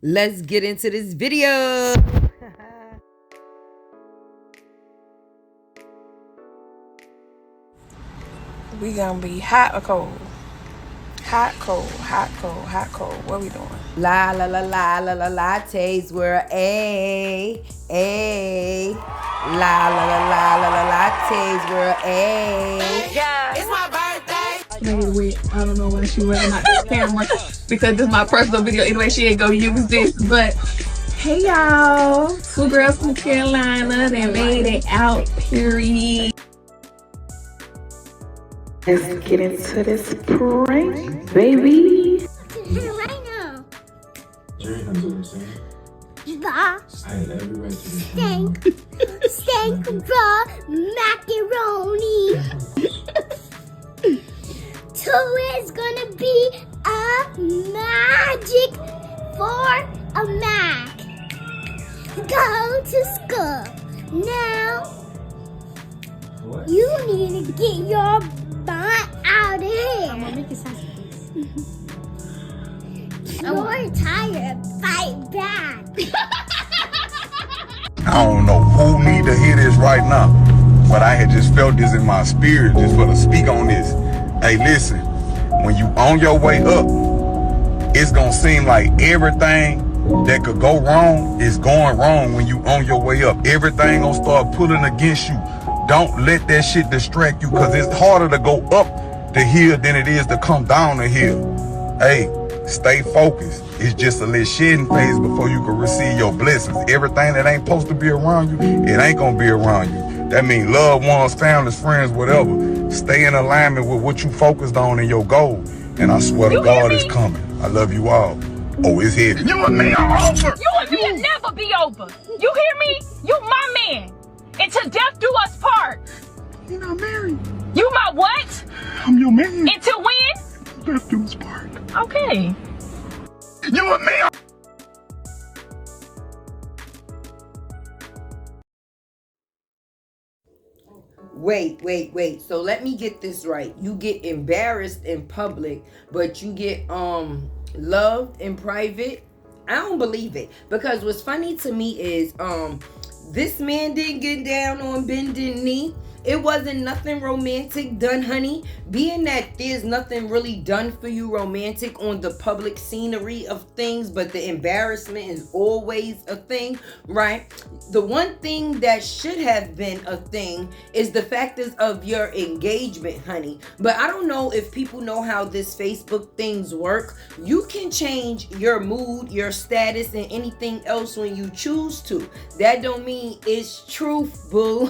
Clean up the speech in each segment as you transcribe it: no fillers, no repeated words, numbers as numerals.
Let's get into this video. We gonna be hot or cold? Hot, cold, hot, cold, hot, cold. What we doing? La la la la la la lattes were a. La la la la la la lattes were a. Yeah. It's my birthday. Anyway, I don't know why she wasn't on the camera because this is my personal video. Anyway, she ain't gonna use this. But hey y'all, two girls from Carolina that made it out. Period. Let's get into this prank, baby. Right now. Jerry knows what I'm saying. The I had every right to stank raw macaroni. Two is gonna be a magic for a Mac. Go to school. Now What? you need to get your butt out of here. I'm gonna make it sound You're tired. Fight back. I don't know who need to hear this right now, but I had just felt this in my spirit just for to speak on this. Hey, listen, when you on your way up, it's gonna seem like everything that could go wrong is going wrong when you on your way up. Everything gonna start pulling against you. Don't let that shit distract you, because it's harder to go up the hill than it is to come down the hill. Hey, stay focused. It's just a little shedding phase before you can receive your blessings. Everything that ain't supposed to be around you, it ain't gonna be around you. That means loved ones, families, friends, whatever. Stay in alignment with what you focused on in your goal. And I swear to God, it's coming. I love you all. Oh, it's here. You and me are over. You and me will never be over. You hear me? You my man. Until death do us part. You're not married. You my what? I'm your man. Until when? Death do us part. Okay. You and me are... Wait. So let me get this right. You get embarrassed in public, but you get loved in private. I don't believe it, because what's funny to me is this man didn't get down on bended knee. It wasn't nothing romantic done, honey. Being that there's nothing really done for you romantic on the public scenery of things, but the embarrassment is always a thing, right? The one thing that should have been a thing is the factors of your engagement, honey. But I don't know if people know how this Facebook things work. You can change your mood, your status, and anything else when you choose to. That don't mean it's truth, boo.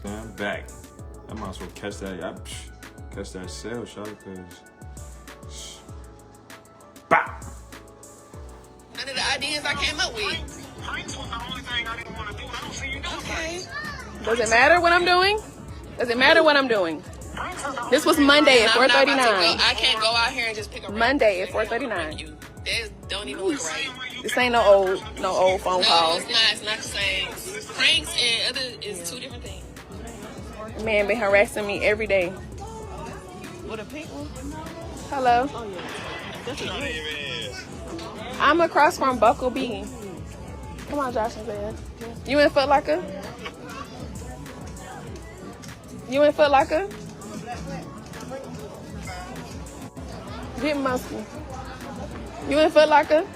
I'm back. I might as well catch that. Catch that sale, shot, cause. Bow. None of the ideas I came up with. Pranks was the only thing I didn't want to do. I don't see you doing Okay. Does it matter what I'm doing? Does it matter what I'm doing? This was Monday at I'm not about to 4:39. go- I can't go out here and just pick a Monday at 4:39. Don't even look right. This ain't no old phone No, call. it's not. It's not the same. Pranks and other is two different things. Man been harassing me every day. With a pink one? Hello. I'm across from Buckle B. Come on, Josh and Zed. You in Foot Locker? You in Foot Locker? Get musky. You in Foot Locker?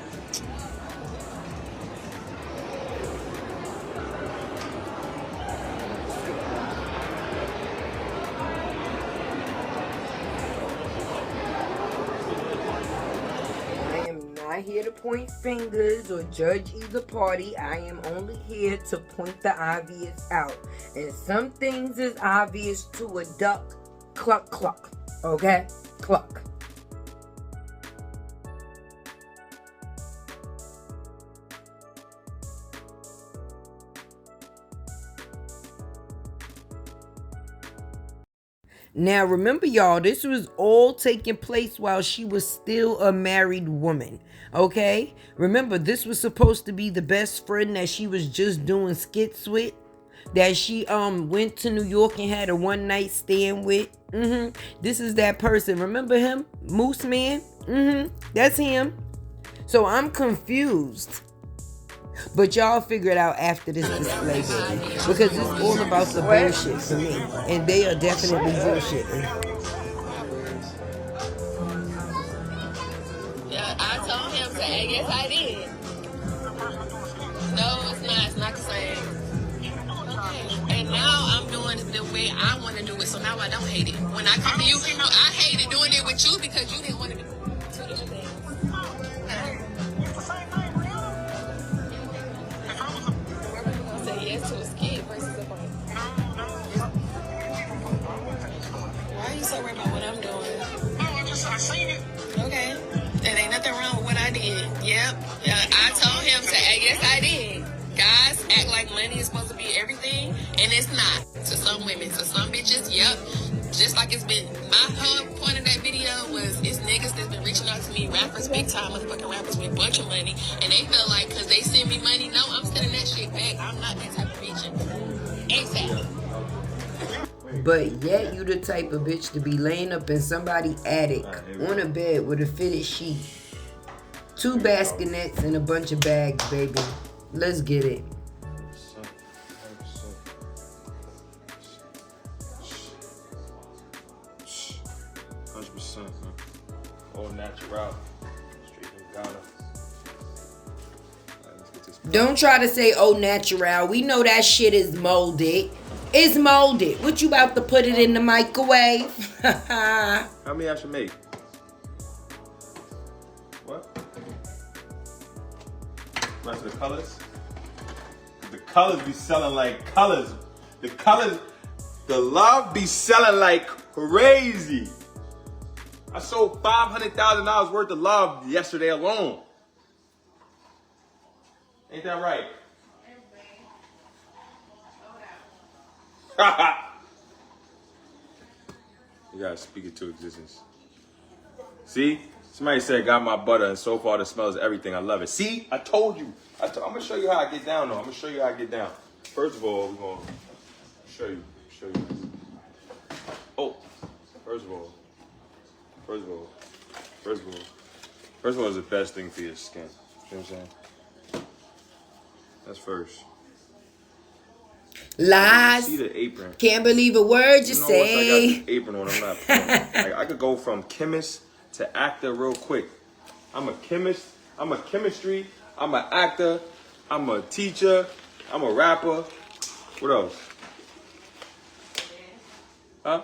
I am not here to point fingers or judge either party. I am only here to point the obvious out. And some things is obvious to a duck. Cluck, cluck. Okay? Cluck. Now, remember, y'all, this was all taking place while she was still a married woman, okay? Remember, this was supposed to be the best friend that she was just doing skits with, that she went to New York and had a one-night stand with. This is that person. Remember him? Moose Man? That's him. So I'm confused. But y'all figure it out after this display, baby. Because it's all about the bullshit for me. And they are definitely bullshitting. Yeah, I told him to, yes, I did. No, it's not. It's not the same. Okay. And now I'm doing it the way I want to do it, so now I don't hate it. When I come to you, I hated doing it with you because you didn't want to do two different things. We're going to say yes to a skit versus a point. Why are you so worried about what I'm doing? I seen it. Okay. There ain't nothing wrong with what I did. Yep. I told him to, yes, I did. Guys act like money is supposed to be everything, and it's not. To some women, to some bitches, yep. Just like it's been, my whole point of that video was, it's niggas that's been reaching out to me, rappers, big time motherfucking rappers with a bunch of money, and they feel like, because they send me money, no, I'm sending that shit back. I'm not that type of bitch. ASAP. But yet you the type of bitch to be laying up in somebody's attic on a bed with a fitted sheet, 2 baskinets and a bunch of bags, baby. Let's get it. 100%, man. All natural. Straight from Ghana. Alright, let's get this. Don't try to say, oh, natural. We know that shit is molded. It's molded. What you about to put it in the microwave? How many I should make? What? Rest of the colors? The colors be selling like colors. The colors, the love be selling like crazy. I sold $500,000 worth of love yesterday alone. Ain't that right? You gotta speak it to existence. See? Somebody said, got my butter, and so far the smell is everything. I love it. See? I told you. I'm gonna show you how I get down, though. I'm gonna show you how I get down. First of all, we're gonna show you. Oh, first of all is the best thing for your skin. You know what I'm saying? That's first. Lies. See the apron. Can't believe a word you Once I say. got this apron on, I'm not playing. Like, I could go from chemist to actor real quick. I'm a chemist. I'm a chemistry. I'm an actor. I'm a teacher. I'm a rapper. What else? Huh?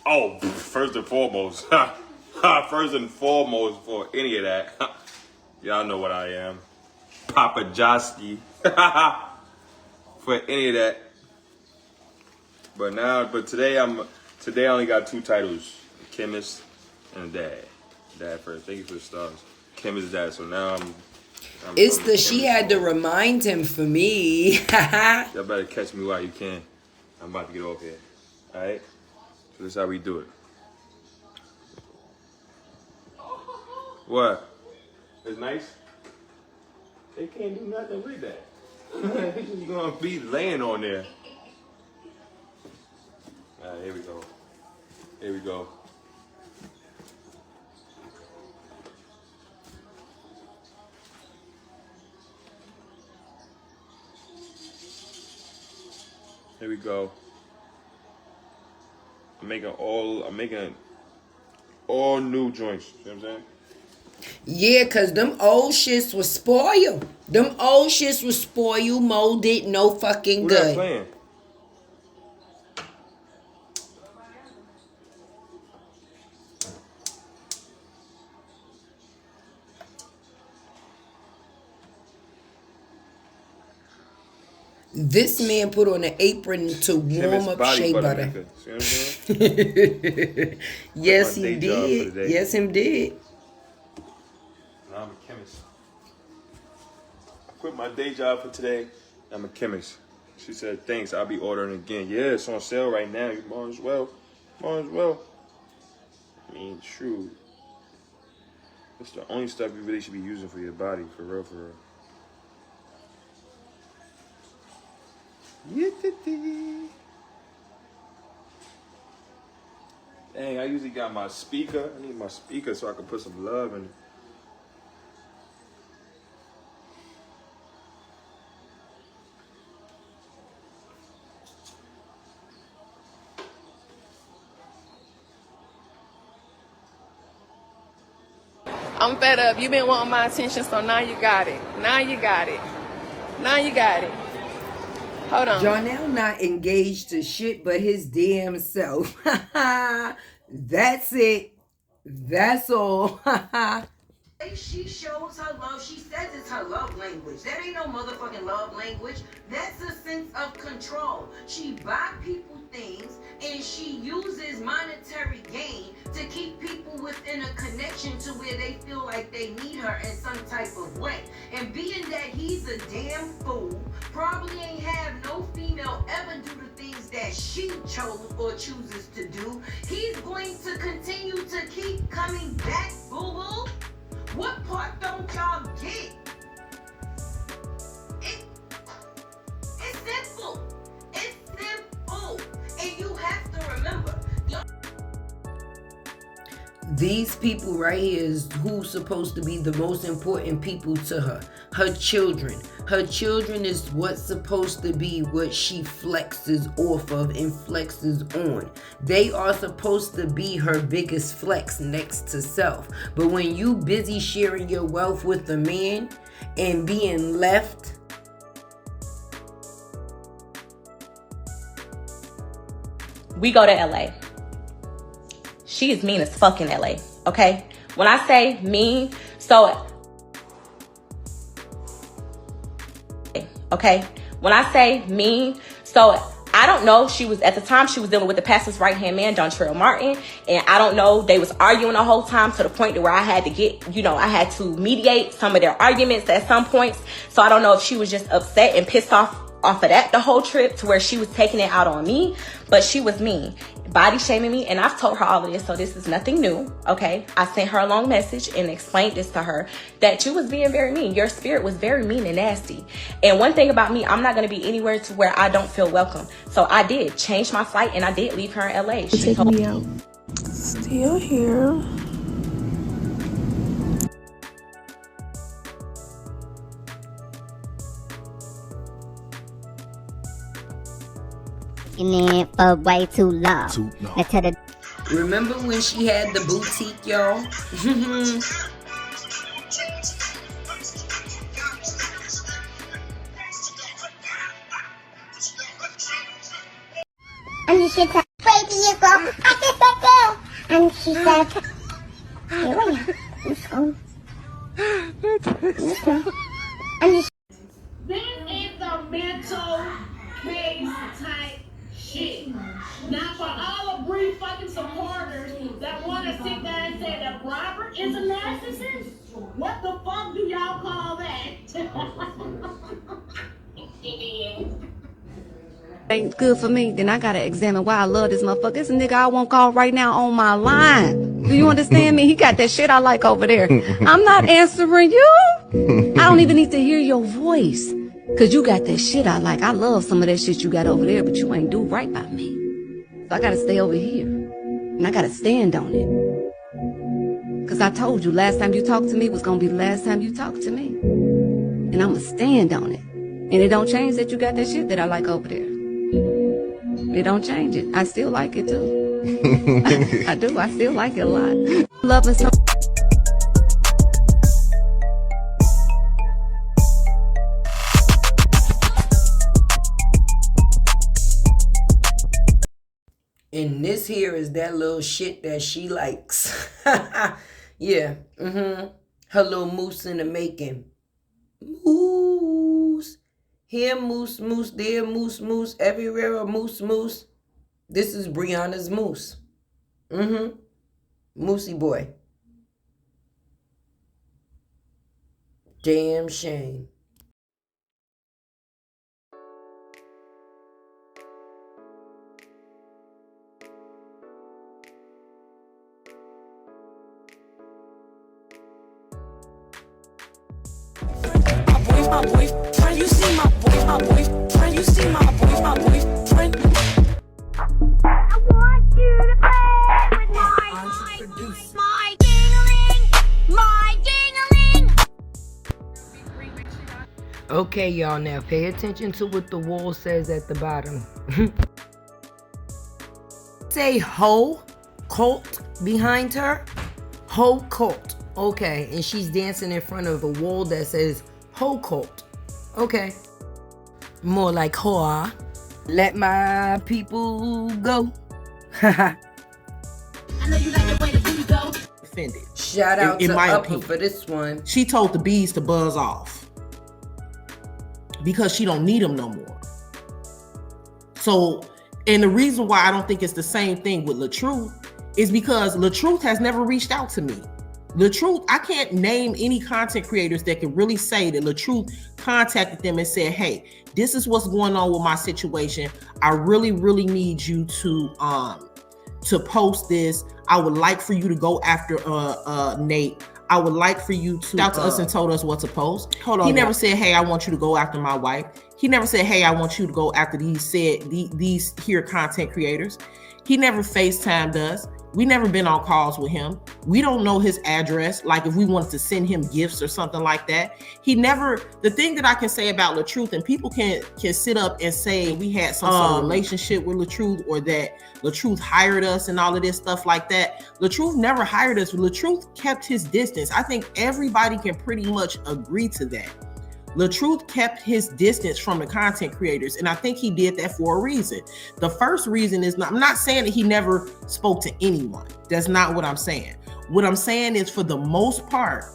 Oh, first and foremost. First and foremost for any of that. Y'all know what I am. Papa Josky. For any of that. But today I only got 2 titles. Chemist and dad. Dad first. Thank you for the stars. Chemist, dad. So now I'm She had to remind him for me. Y'all better catch me while you can. I'm about to get off here. Alright? So this is how we do it. What? It's nice? They can't do nothing with that. They just gonna be laying on there. Alright, here we go. Here we go. Here we go. I'm making all new joints. You know what I'm saying? Yeah, cause them old shits was spoiled. Them old shits was spoiled, molded, no fucking Who that good. playing? This man put on an apron to warm up shea butter. Maker. See what I'm saying? Yes, my he day job for did. the day. Yes, him did. Now I'm a chemist. I quit my day job for today. I'm a chemist. She said, thanks, I'll be ordering again. Yeah, it's on sale right now. You might as well. Might as well. I mean, true. It's the only stuff you really should be using for your body. For real, for real. Dang, I usually got my speaker. I need my speaker so I can put some love in it. I'm fed up. You've been wanting my attention, so now you got it. Now you got it. Now you got it. Hold on. Jarnell not engaged to shit but his damn self. That's it. That's all. She shows her love. She says it's her love language. That ain't no motherfucking love language. That's a sense of control. She buy people things and she uses monetary gain to keep people within a connection to where they feel like they need her in some type of way. And being that he's a damn fool, probably ain't have no female ever do the things that she chose or chooses to do, he's going to continue to keep coming back, boo-boo. What part don't y'all get? It's simple. It's simple. And you have to remember. These people right here is who's supposed to be the most important people to her. Her children. Her children is what's supposed to be what she flexes off of and flexes on. They are supposed to be her biggest flex next to self. But when you busy sharing your wealth with a man and being left, we go to LA. She is mean as fuck in LA, okay? When I say mean, so, okay? When I say mean, so I don't know, she was, at the time, she was dealing with the pastor's right-hand man, Dontrell Martin, and I don't know, they was arguing the whole time to the point to where I had to get, you know, I had to mediate some of their arguments at some points, so I don't know if she was just upset and pissed off of that the whole trip to where she was taking it out on me, but she was mean, body shaming me, and I've told her all of this, so this is nothing new, okay? I sent her a long message and explained this to her, that you was being very mean. Your spirit was very mean and nasty. And one thing about me, I'm not going to be anywhere to where I don't feel welcome. So I did change my flight and I did leave her in LA. She took me out. Still here. In for way too long. remember when she had the boutique, y'all? And she said, baby, you go. And she said, hey, wait, let's go. Let's go. And this is the mental case type shit. Now for all the brief fucking supporters that want to sit there and say that Robert is a narcissist, what the fuck do y'all call that? Ain't good for me, then I gotta examine why I love this motherfucker. This nigga I won't call right now on my line. Do you understand me? He got that shit I like over there. I'm not answering you. I don't even need to hear your voice. Cause you got that shit I like. I love some of that shit you got over there, but you ain't do right by me. So I gotta stay over here. And I gotta stand on it. Cause I told you last time you talked to me was gonna be the last time you talked to me. And I'ma stand on it. And it don't change that you got that shit that I like over there. It don't change it. I still like it too. I do. I still like it a lot. Loving some. And this here is that little shit that she likes. Yeah. Her little moose in the making. Moose. Here, moose, moose. There, moose, moose. Everywhere, a moose, moose. This is Brianna's moose. Moosey boy. Damn shame. My boyfriend, you see my boyfriend, you see my boyfriend. I want you to play with my ding-a-ling. Okay, y'all, now pay attention to what the wall says at the bottom. Say hoe cult behind her. Hoe cult. Okay, and she's dancing in front of a wall that says Ho Cult. Okay. More like Hoa. Let my people go. I know you like the way the booty go. Offended. Shout out in to my Upper opinion. for this one. She told the bees to buzz off because she don't need them no more. So, and the reason why I don't think it's the same thing with LaTruth is because LaTruth has never reached out to me. LaTruth, I can't name any content creators that can really say that LaTruth contacted them and said, hey, this is what's going on with my situation. I really, really need you to post this. I would like for you to go after Nate. I would like for you to out to us and told us what to post. Hold on. He never said, hey, I want you to go after my wife. He never said, hey, I want you to go after these here content creators. He never FaceTimed us. We never been on calls with him. We don't know his address. Like if we wanted to send him gifts or something like that. He never, the thing that I can say about LaTruth, and people can sit up and say we had some sort of relationship with LaTruth or that LaTruth hired us and all of this stuff like that. LaTruth never hired us. LaTruth kept his distance. I think everybody can pretty much agree to that. LaTruth kept his distance from the content creators, and I think he did that for a reason. The first reason is I'm not saying that he never spoke to anyone. That's not what I'm saying. What I'm saying is, for the most part,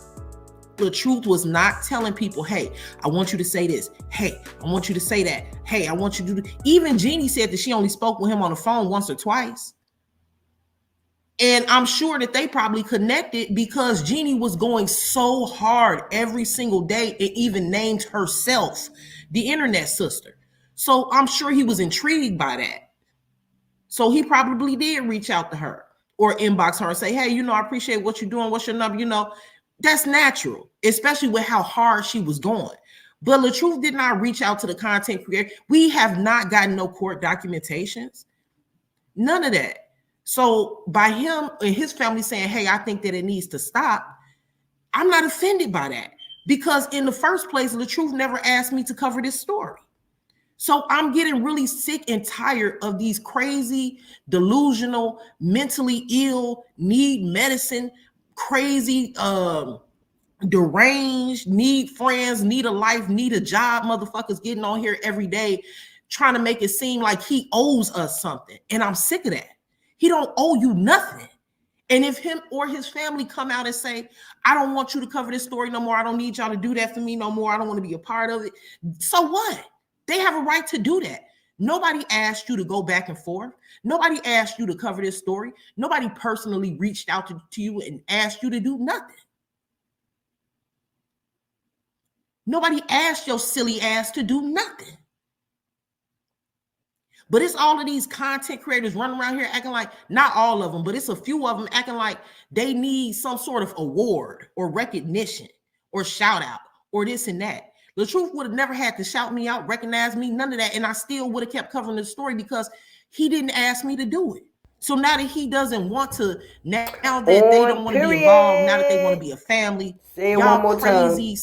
LaTruth was not telling people, hey, I want you to say this. Hey, I want you to say that. Hey, I want you to do. Even Jeannie said that she only spoke with him on the phone once or twice. And I'm sure that they probably connected because Jeannie was going so hard every single day. It even named herself the internet sister. So I'm sure he was intrigued by that. So he probably did reach out to her or inbox her and say, hey, I appreciate what you're doing. What's your number? That's natural, especially with how hard she was going. But LaTruth did not reach out to the content creator. We have not gotten no court documentations. None of that. So by him and his family saying, hey, I think that it needs to stop, I'm not offended by that because in the first place, LaTruth never asked me to cover this story. So I'm getting really sick and tired of these crazy, delusional, mentally ill, need medicine, crazy, deranged, need friends, need a life, need a job, motherfuckers getting on here every day trying to make it seem like he owes us something. And I'm sick of that. He don't owe you nothing. And if him or his family come out and say, I don't want you to cover this story no more. I don't need y'all to do that for me no more. I don't want to be a part of it. So what? They have a right to do that. Nobody asked you to go back and forth. Nobody asked you to cover this story. Nobody personally reached out to you and asked you to do nothing. Nobody asked your silly ass to do nothing. But it's all of these content creators running around here acting like, not all of them, but it's a few of them acting like they need some sort of award or recognition or shout out or this and that. LaTruth would have never had to shout me out, recognize me, none of that. And I still would have kept covering the story because he didn't ask me to do it. So now that he doesn't want to, now that they don't want to be involved, now that they want to be a family, say it one more crazy.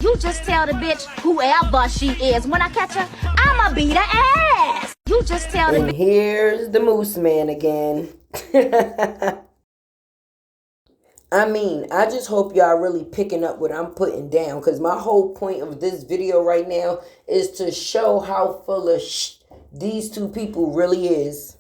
You just tell the bitch whoever she is. When I catch her, I'ma beat her ass. You just tell the bitch. And here's the Moose Man again. I mean, I just hope y'all really picking up what I'm putting down, because my whole point of this video right now is to show how full of these two people really is.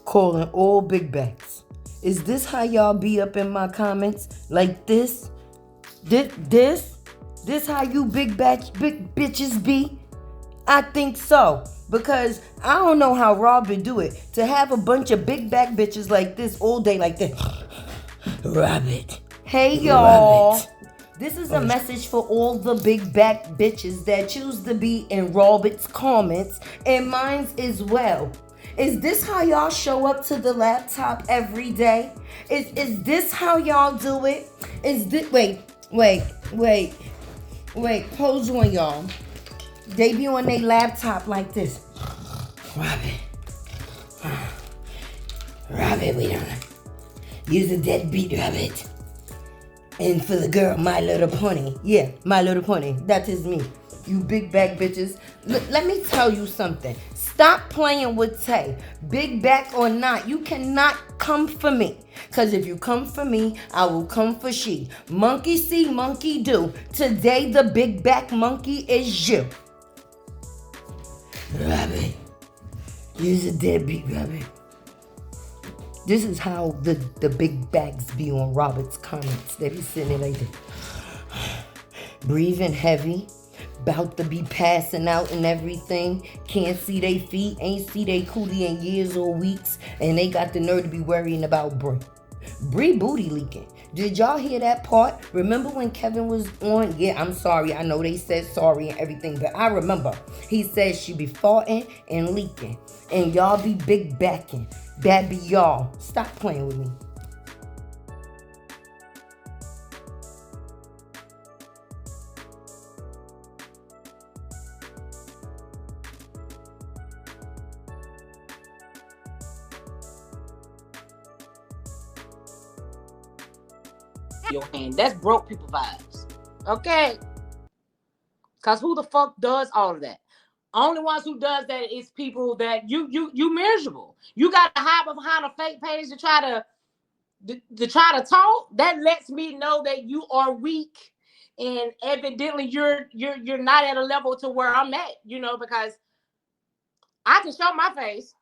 Calling all big backs. Is this how y'all be up in my comments? Like this? This how you big bitches be? I think so. Because I don't know how Robin do it. To have a bunch of big back bitches like this all day like this. Rabbit. Hey y'all. This is a message for all the big back bitches that choose to be in Robert's comments and mine's as well. Is this how y'all show up to the laptop every day? Is this how y'all do it? Is this wait, hold on y'all. They be on their laptop like this. Robin. Rabbit, we don't. Use a deadbeat rabbit. And for the girl, My Little Pony. Yeah, My Little Pony. That is me. You big back bitches. Let me tell you something. Stop playing with Tay. Big back or not, you cannot come for me. Because if you come for me, I will come for she. Monkey see, monkey do. Today, the big back monkey is you. Rabbit. Use a deadbeat rabbit. This is how the big bags be on Robert's comments. They be sitting there like this. Breathing heavy. About to be passing out and everything. Can't see they feet. Ain't see they cootie in years or weeks. And they got the nerve to be worrying about Bree. Bree booty leaking. Did y'all hear that part? Remember when Kevin was on? Yeah, I'm sorry. I know they said sorry and everything. But I remember. He said she be farting and leaking. And y'all be big backing. That be y'all. Stop playing with me. Your hand. That's broke people vibes. Okay? Because who the fuck does all of that? Only ones who does that is people that you miserable. You got to hide behind a fake page to try to talk. That lets me know that you are weak, and evidently you're not at a level to where I'm at. You know, because I can show my face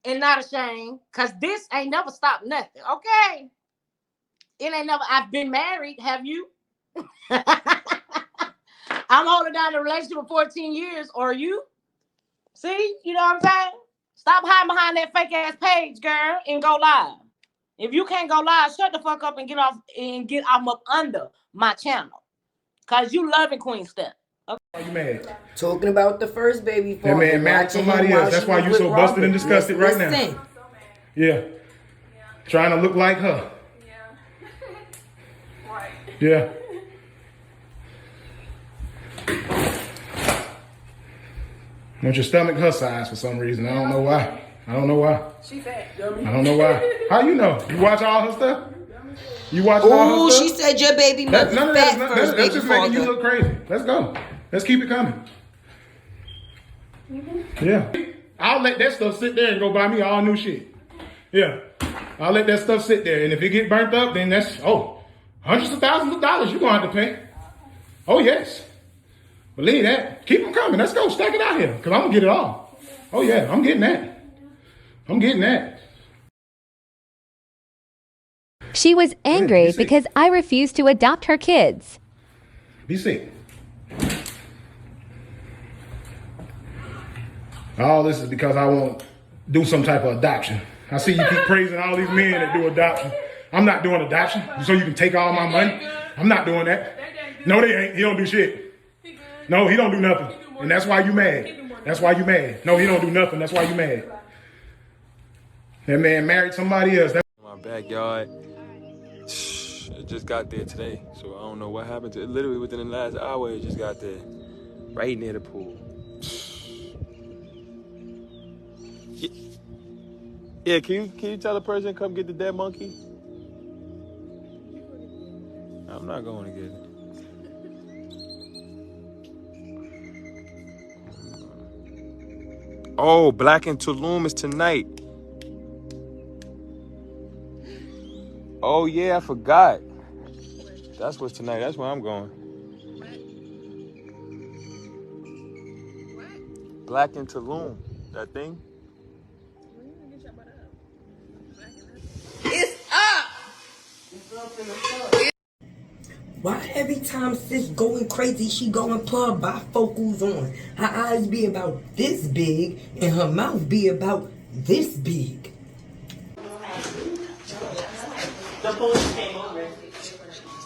and not ashamed. Because this ain't never stopped nothing. Okay. It ain't never. I've been married. Have you? I'm holding down a relationship for 14 years. Or you? See? You know what I'm saying? Stop hiding behind that fake ass page, girl, and go live. If you can't go live, shut the fuck up and get off up under my channel. Cause you loving Queen stuff. Okay. Why you mad? Talking about the first baby. That man married somebody else. That's why you so busted and disgusted right now. Yeah. Trying to look like her. Yeah. Want your stomach her size for some reason. I don't know why. I don't know why. She fat, dummy. I don't know why. How you know? You watch all her stuff? You watch all her stuff? She said your baby mother's fat first. That's just making you look crazy. Let's go. Let's keep it coming. Yeah. I'll let that stuff sit there and go buy me all new shit. Yeah. I'll let that stuff sit there. And if it get burnt up, then that's, hundreds of thousands of dollars you're going to have to pay. Oh, yes. Believe that. Keep them coming. Let's go. Stack it out here. Because I'm going to get it all. Oh, yeah. I'm getting that. I'm getting that. She was angry because I refused to adopt her kids. Be sick. All this is because I won't do some type of adoption. I see you keep praising all these men that do adoption. I'm not doing adoption so you can take all my money. I'm not doing that. No, they ain't. He don't do shit. No, he don't do nothing. And that's why you mad. That's why you mad. No, he don't do nothing. That's why you mad. That man married somebody else. My backyard. It just got there today. So I don't know what happened to it. Literally within the last hour, it just got there. Right near the pool. Yeah, can you tell a person come get the dead monkey? I'm not going to get it. Oh, Black in Tulum is tonight. Oh yeah, I forgot. That's what's tonight. That's where I'm going. Black in Tulum. That thing? It's up. Why every time sis going crazy, she going put her bifocals on? Her eyes be about this big and her mouth be about this big. The police came over.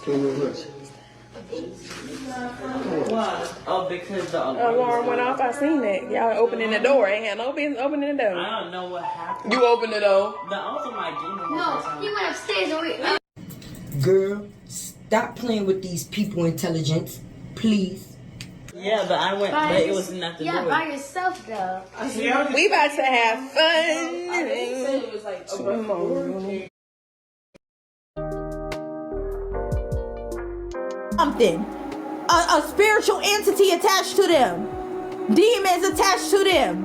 Came over. Why? Oh, because the alarm went off. I seen that. Y'all opening the door. Ain't had no business opening the door. I don't know what happened. You opened the door. The also my game. No, he went upstairs and Girl, stop playing with these people intelligence, please. Yeah, but I went, By but it your- was nothing. Yeah, by yourself though. We about to have fun. Something. A spiritual entity attached to them. Demons attached to them.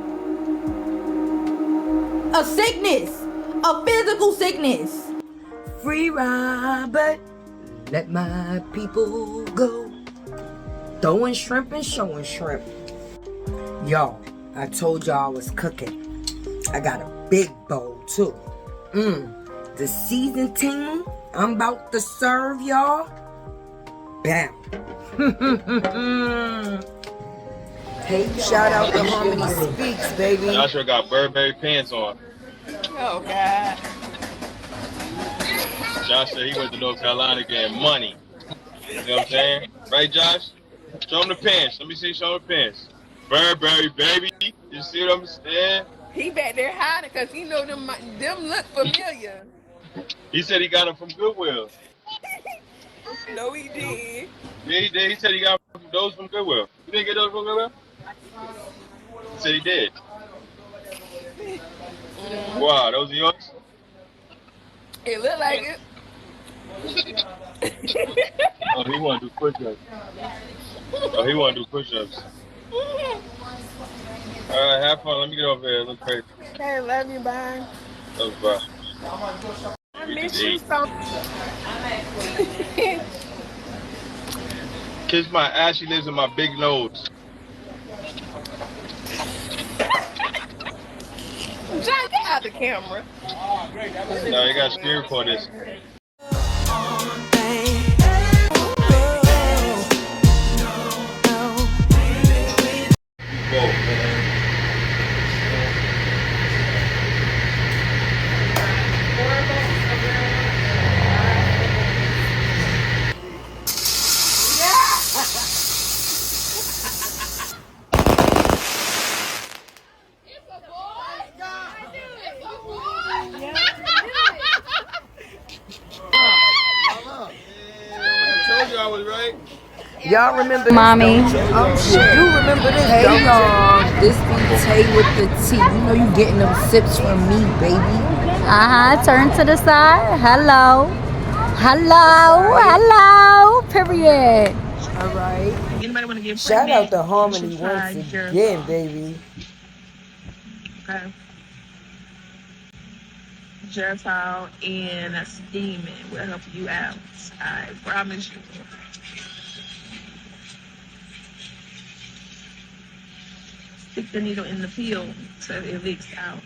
A sickness. A physical sickness. Free Robert, let my people go. Throwing shrimp and showing shrimp. Y'all, I told y'all I was cooking. I got a big bowl too. The seasoned team I'm about to serve y'all. Bam. Hey, shout out to Harmony Speaks, baby. Joshua got Burberry pants on. Oh, God. Josh said he went to North Carolina getting money. You know what I'm saying? Right, Josh? Show him the pants. Let me see. Show him the pants. Burberry, baby. You see what I'm saying? He back there hiding because he know them look familiar. He said he got them from Goodwill. No, he did. Yeah, he did. He said he got those from Goodwill. You didn't get those from Goodwill? He said he did. Wow, those are yours? It look like it. Oh, he want to do push-ups. Oh, he want to do push-ups. All right, have fun. Let me get over here. Look crazy. Okay, love you, bye. That was bye. I miss you so. Kiss my ass. She lives in my big nose. John, get out the camera. No, you got to screen record this. Whoa, man. Y'all remember Mommy. this, don't you? You remember this, hey, y'all. This be Tay with the T. You know you getting them sips from me, baby. Turn to the side. Hello. Hello. Period. All right. Anybody want to get Shout out pregnant? to Harmony You should try once your again, phone. baby. Okay. Gentile and steaming will help you out. I promise you. Stick the needle in the peel so it leaks out.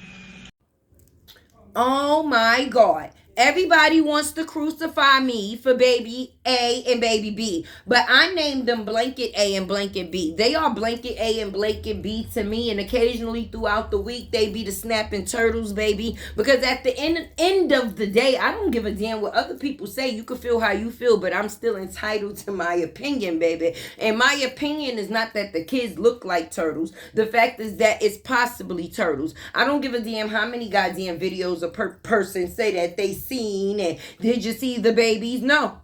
Oh my God. Everybody wants to crucify me for baby A and baby B. But I named them blanket A and blanket B. They are blanket A and blanket B to me. And occasionally throughout the week, they be the snapping turtles, baby. Because at the end of the day, I don't give a damn what other people say. You can feel how you feel, but I'm still entitled to my opinion, baby. And my opinion is not that the kids look like turtles. The fact is that it's possibly turtles. I don't give a damn how many goddamn videos a person say that they seen and did you see the babies? No.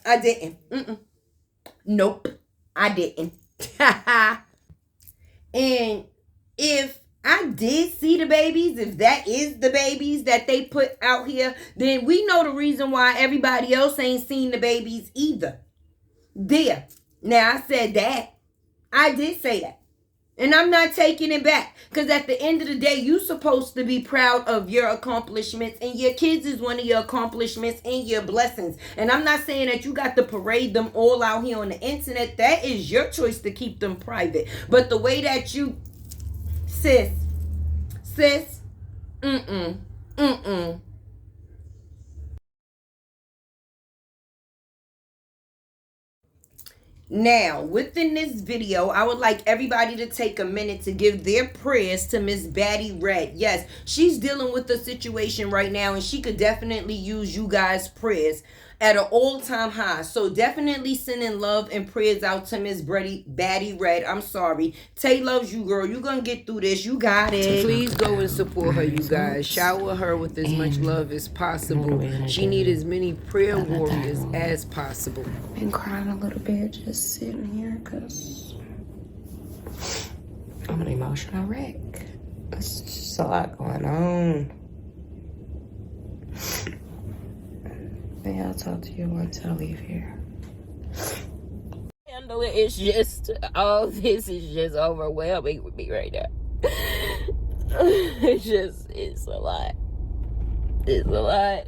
I didn't. Nope. I didn't. And if I did see the babies, if that is the babies that they put out here, then we know the reason why everybody else ain't seen the babies either. There. Now I said that. I did say that. And I'm not taking it back. Because at the end of the day, you're supposed to be proud of your accomplishments. And your kids is one of your accomplishments and your blessings. And I'm not saying that you got to parade them all out here on the internet. That is your choice to keep them private. But the way that you... Sis. Now, within this video, I would like everybody to take a minute to give their prayers to Miss Batty Red. Yes, she's dealing with the situation right now, and she could definitely use you guys' prayers at an all-time high. So definitely sending love and prayers out to Miss Batty Red. I'm sorry. Tay loves you, girl. You're going to get through this. You got it. Please go and support her, you guys. Shower her with as much love as possible. She needs as many prayer warriors as possible. Been crying a little bit, just sitting here, because I'm an emotional wreck. It's just a lot going on. Maybe I'll talk to you once I leave here. Handle it. It's just, all this is just overwhelming with me right now. It's a lot. It's a lot.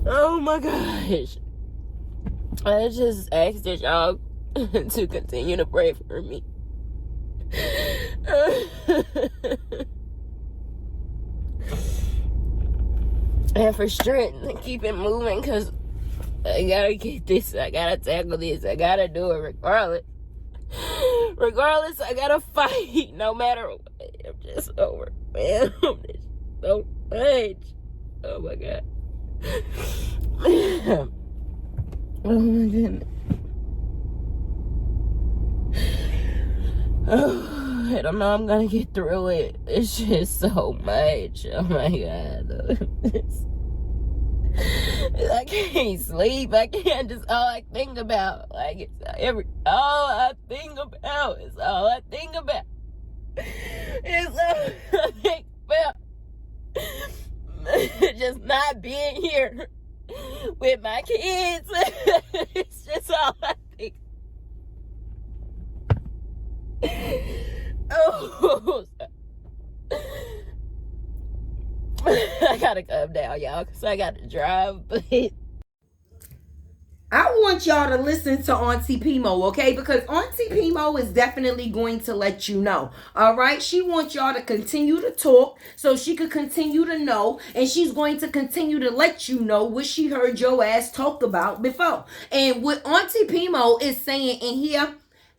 Oh my gosh. I just asked that y'all to continue to pray for me. And for strength to keep it moving, because I gotta get this, I gotta tackle this, I gotta do it regardless. Regardless, I gotta fight no matter what. I'm just overwhelmed. It's so much. Oh my god. Oh my goodness. Oh, I don't know I'm gonna get through it. It's just so much. Oh my god. I can't sleep. I can't, just all I think about. Like, it's all I think about. It's all I think about. It's all I think about. Just not being here with my kids. It's just all I think. Oh, I gotta calm down, y'all, because I gotta drive. But I want y'all to listen to Auntie Pimo, okay? Because Auntie Pimo is definitely going to let you know, all right? She wants y'all to continue to talk so she could continue to know, and she's going to continue to let you know what she heard your ass talk about before. And what Auntie Pimo is saying in here,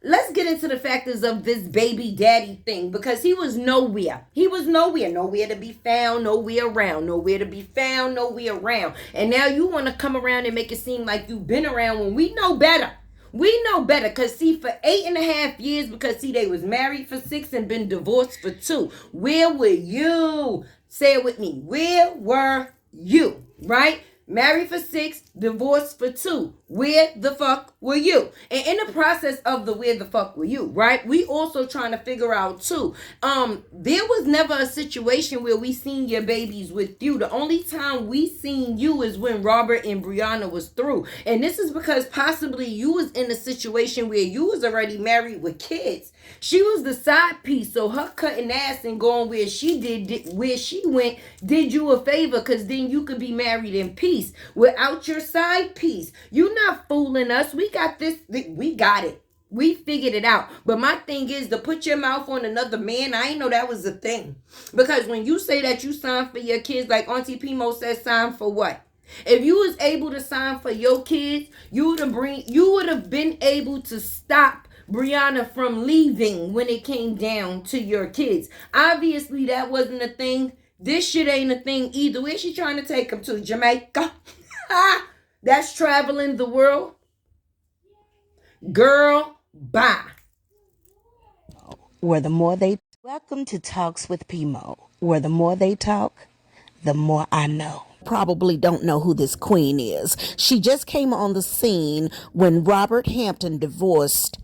let's get into the factors of this baby daddy thing, because he was nowhere. He was nowhere. Nowhere to be found, nowhere around. Nowhere to be found, nowhere around. And now you want to come around and make it seem like you've been around when we know better. We know better, because see, for 8.5 years, because see, they was married for 6 and been divorced for 2. Where were you? Say it with me. Where were you? Right? Married for 6, divorced for 2. Where the fuck were you? And in the process of the where the fuck were you, right? We also trying to figure out too. There was never a situation where we seen your babies with you. The only time we seen you is when Robert and Brianna was through. And this is because possibly you was in a situation where you was already married with kids. She was the side piece, so her cutting ass and going where she where she went, did you a favor, because then you could be married in peace. Without your side piece, you not fooling us. We got this. We got it. We figured it out. But my thing is to put your mouth on another man. I ain't know that was a thing. Because when you say that you signed for your kids, like Auntie Pimo said, sign for what? If you was able to sign for your kids, you would have been able to stop Brianna from leaving when it came down to your kids. Obviously, that wasn't a thing. This shit ain't a thing either. Where's she trying to take them to? Jamaica? That's traveling the world. Girl, bye. Where the more they... Welcome to Talks with Pimo, where the more they talk, the more I know. Probably don't know who this queen is. She just came on the scene when Robert Hampton divorced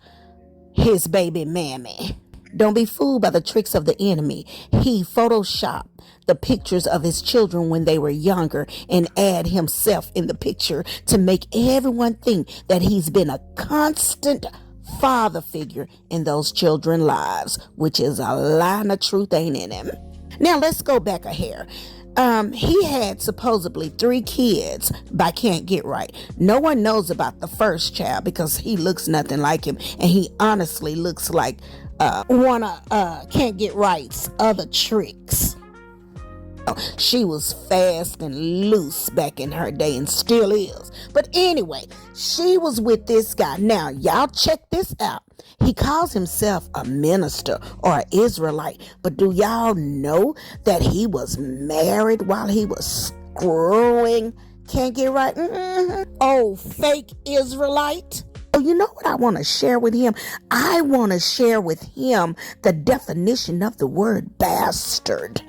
his baby mammy. Don't be fooled by the tricks of the enemy. He photoshopped the pictures of his children when they were younger and add himself in the picture to make everyone think that he's been a constant father figure in those children's lives, which is a line of truth ain't in him. Now let's go back a hair. He had supposedly 3 kids by Can't Get Right. No one knows about the first child because he looks nothing like him, and he honestly looks like one of Can't Get Right's other tricks. She was fast and loose back in her day and still is. But anyway, she was with this guy. Now, y'all check this out. He calls himself a minister or an Israelite. But do y'all know that he was married while he was screwing Can't Get Right? Oh, fake Israelite. So you know what I want to share with him? I want to share with him the definition of the word bastard.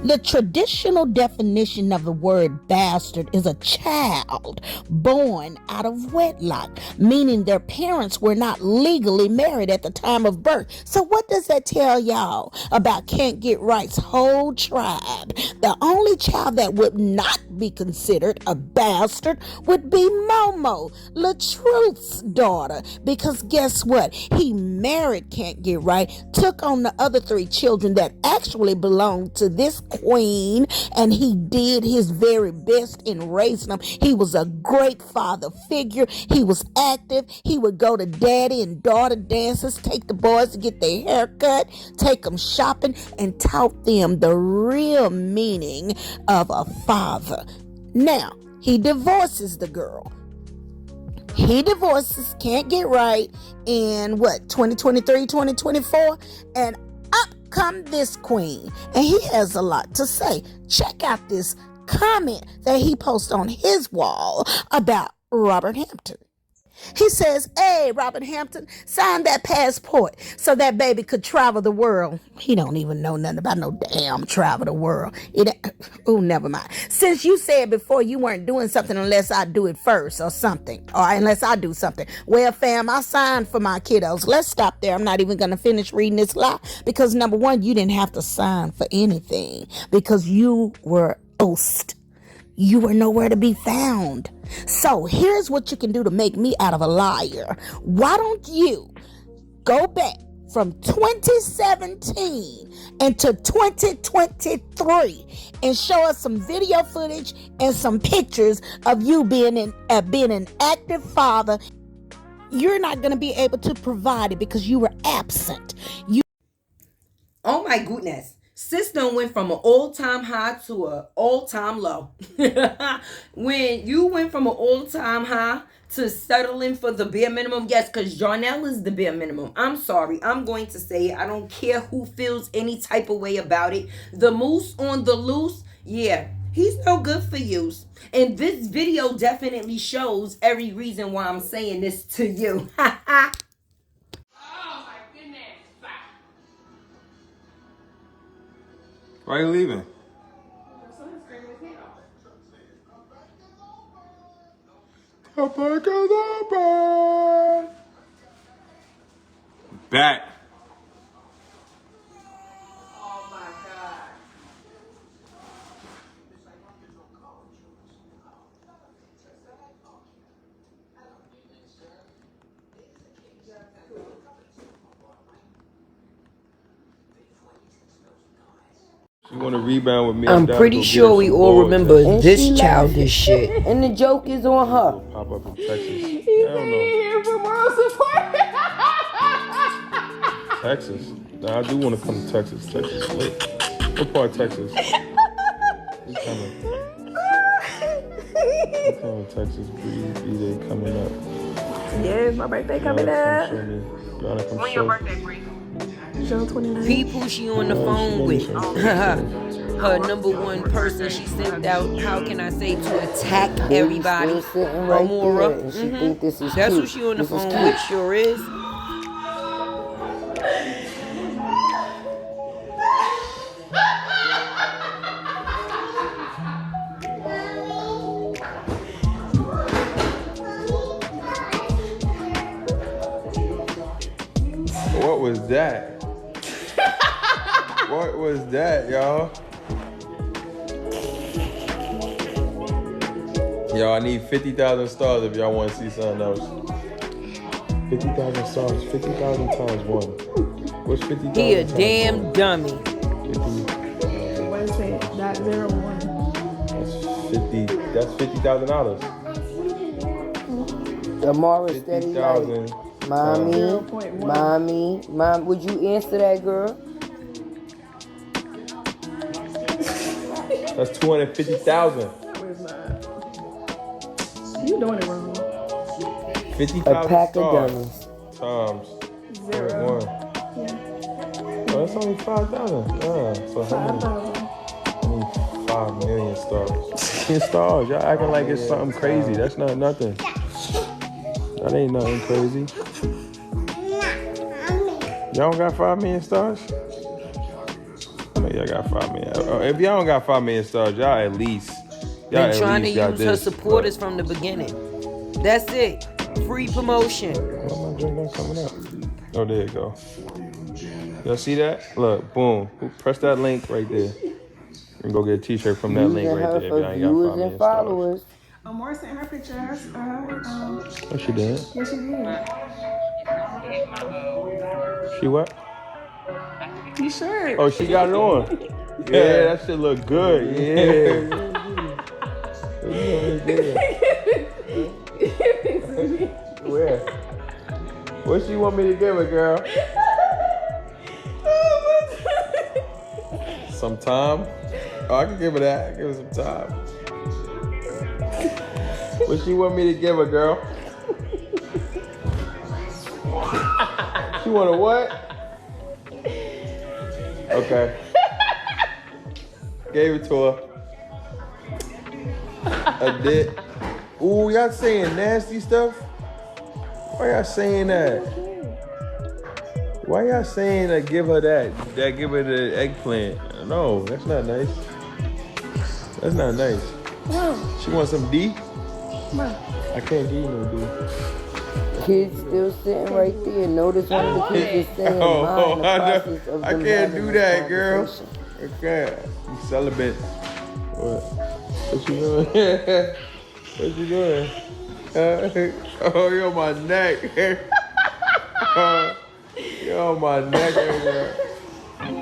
The traditional definition of the word bastard is a child born out of wedlock, meaning their parents were not legally married at the time of birth. So what does that tell y'all about Can't Get Right's whole tribe? The only child that would not be considered a bastard would be Momo, LaTruth's daughter, because guess what? He married Can't Get Right, took on the other 3 children that actually belonged to this queen, and he did his very best in raising them. He was a great father figure. He was active. He would go to daddy and daughter dances, take the boys to get their hair cut, take them shopping, and taught them the real meaning of a father. Now, he divorces the girl. He divorces Can't Get Right in 2023, 2024, and up come this queen, and he has a lot to say. Check out this comment that he posted on his wall about Robert Hampton. He says, "Hey, Robert Hampton, sign that passport so that baby could travel the world." He don't even know nothing about no damn travel the world. Never mind. Since you said before you weren't doing something unless I do it first or something, or unless I do something. Well, fam, I signed for my kiddos. Let's stop there. I'm not even going to finish reading this lie because, number one, you didn't have to sign for anything because you were ousted. You were nowhere to be found. So here's what you can do to make me out of a liar. Why don't you go back from 2017 into 2023 and show us some video footage and some pictures of you being an active father? You're not going to be able to provide it because you were absent. Oh my goodness. Sis done went from an all-time high to an all-time low. When you went from an all-time high to settling for the bare minimum, yes, because Jarnell is the bare minimum. I'm sorry. I'm going to say it. I don't care who feels any type of way about it. The moose on the loose, yeah, he's no good for you. And this video definitely shows every reason why I'm saying this to you. Why are you leaving? Back. Oh my God. You want to rebound with me? I'm pretty sure we all remember this childish shit. And the joke is on her. Pop up in Texas. He's I don't know. here for moral support. Texas. Nah, I do want to come to Texas. Texas lit. What part of Texas? We coming. We coming to Texas. B-Day coming up. Yes, my birthday coming up. When your birthday, Bree? June 29th. People she on the phone with. Her number one person she sent out, how can I say, to attack everybody. Amora. That's who she on the phone with, sure is. What was that? What was that, y'all? Y'all, I need 50,000 stars if y'all want to see something else. 50,000 stars, 50,000 times 1. What's 50,000? He a damn dummy. 50. What is it? Dot 01. That's $50,000. Amara steady like, mommy, would you answer that, girl? That's 250,000. You doing it wrong. 50,000 pack of stars dummies. times 0. 1. Oh, that's only 5,000. Yeah. So how many? 5 million stars. 10 stars. Y'all acting like it's something crazy. That's not nothing. That ain't nothing crazy. Y'all don't got 5 million stars? Y'all got 5 million. If y'all don't got 5 million stars, y'all at least. Been trying to use her supporters from the beginning. That's it. Free promotion. What am I drinking coming up? Oh, there you go. Y'all see that? Look, boom. Press that link right there. And go get a t-shirt from that link right there. If y'all ain't got 5 million followers. Amore sent her pictures. Oh, she did? Yes, she did. She what? You sure? Oh, she got it on. Yeah, that shit look good. Yeah. Where? What she want me to give her, girl? Some time? Oh, I can give her that. Give her some time. What she want me to give her, girl? She want a what? Okay. Gave it to her. I did. Ooh, y'all saying nasty stuff? Why y'all saying that? Why y'all saying that give her that? That give her the eggplant? No, that's not nice. That's not nice. Wow. She want some D? Wow. I can't give you no D. Kids still sitting right there. Notice one of the kids is saying, I can't do that, girl. Okay, you celibate. What you doing? What you doing? Oh, you're on my neck. You're on my neck, girl.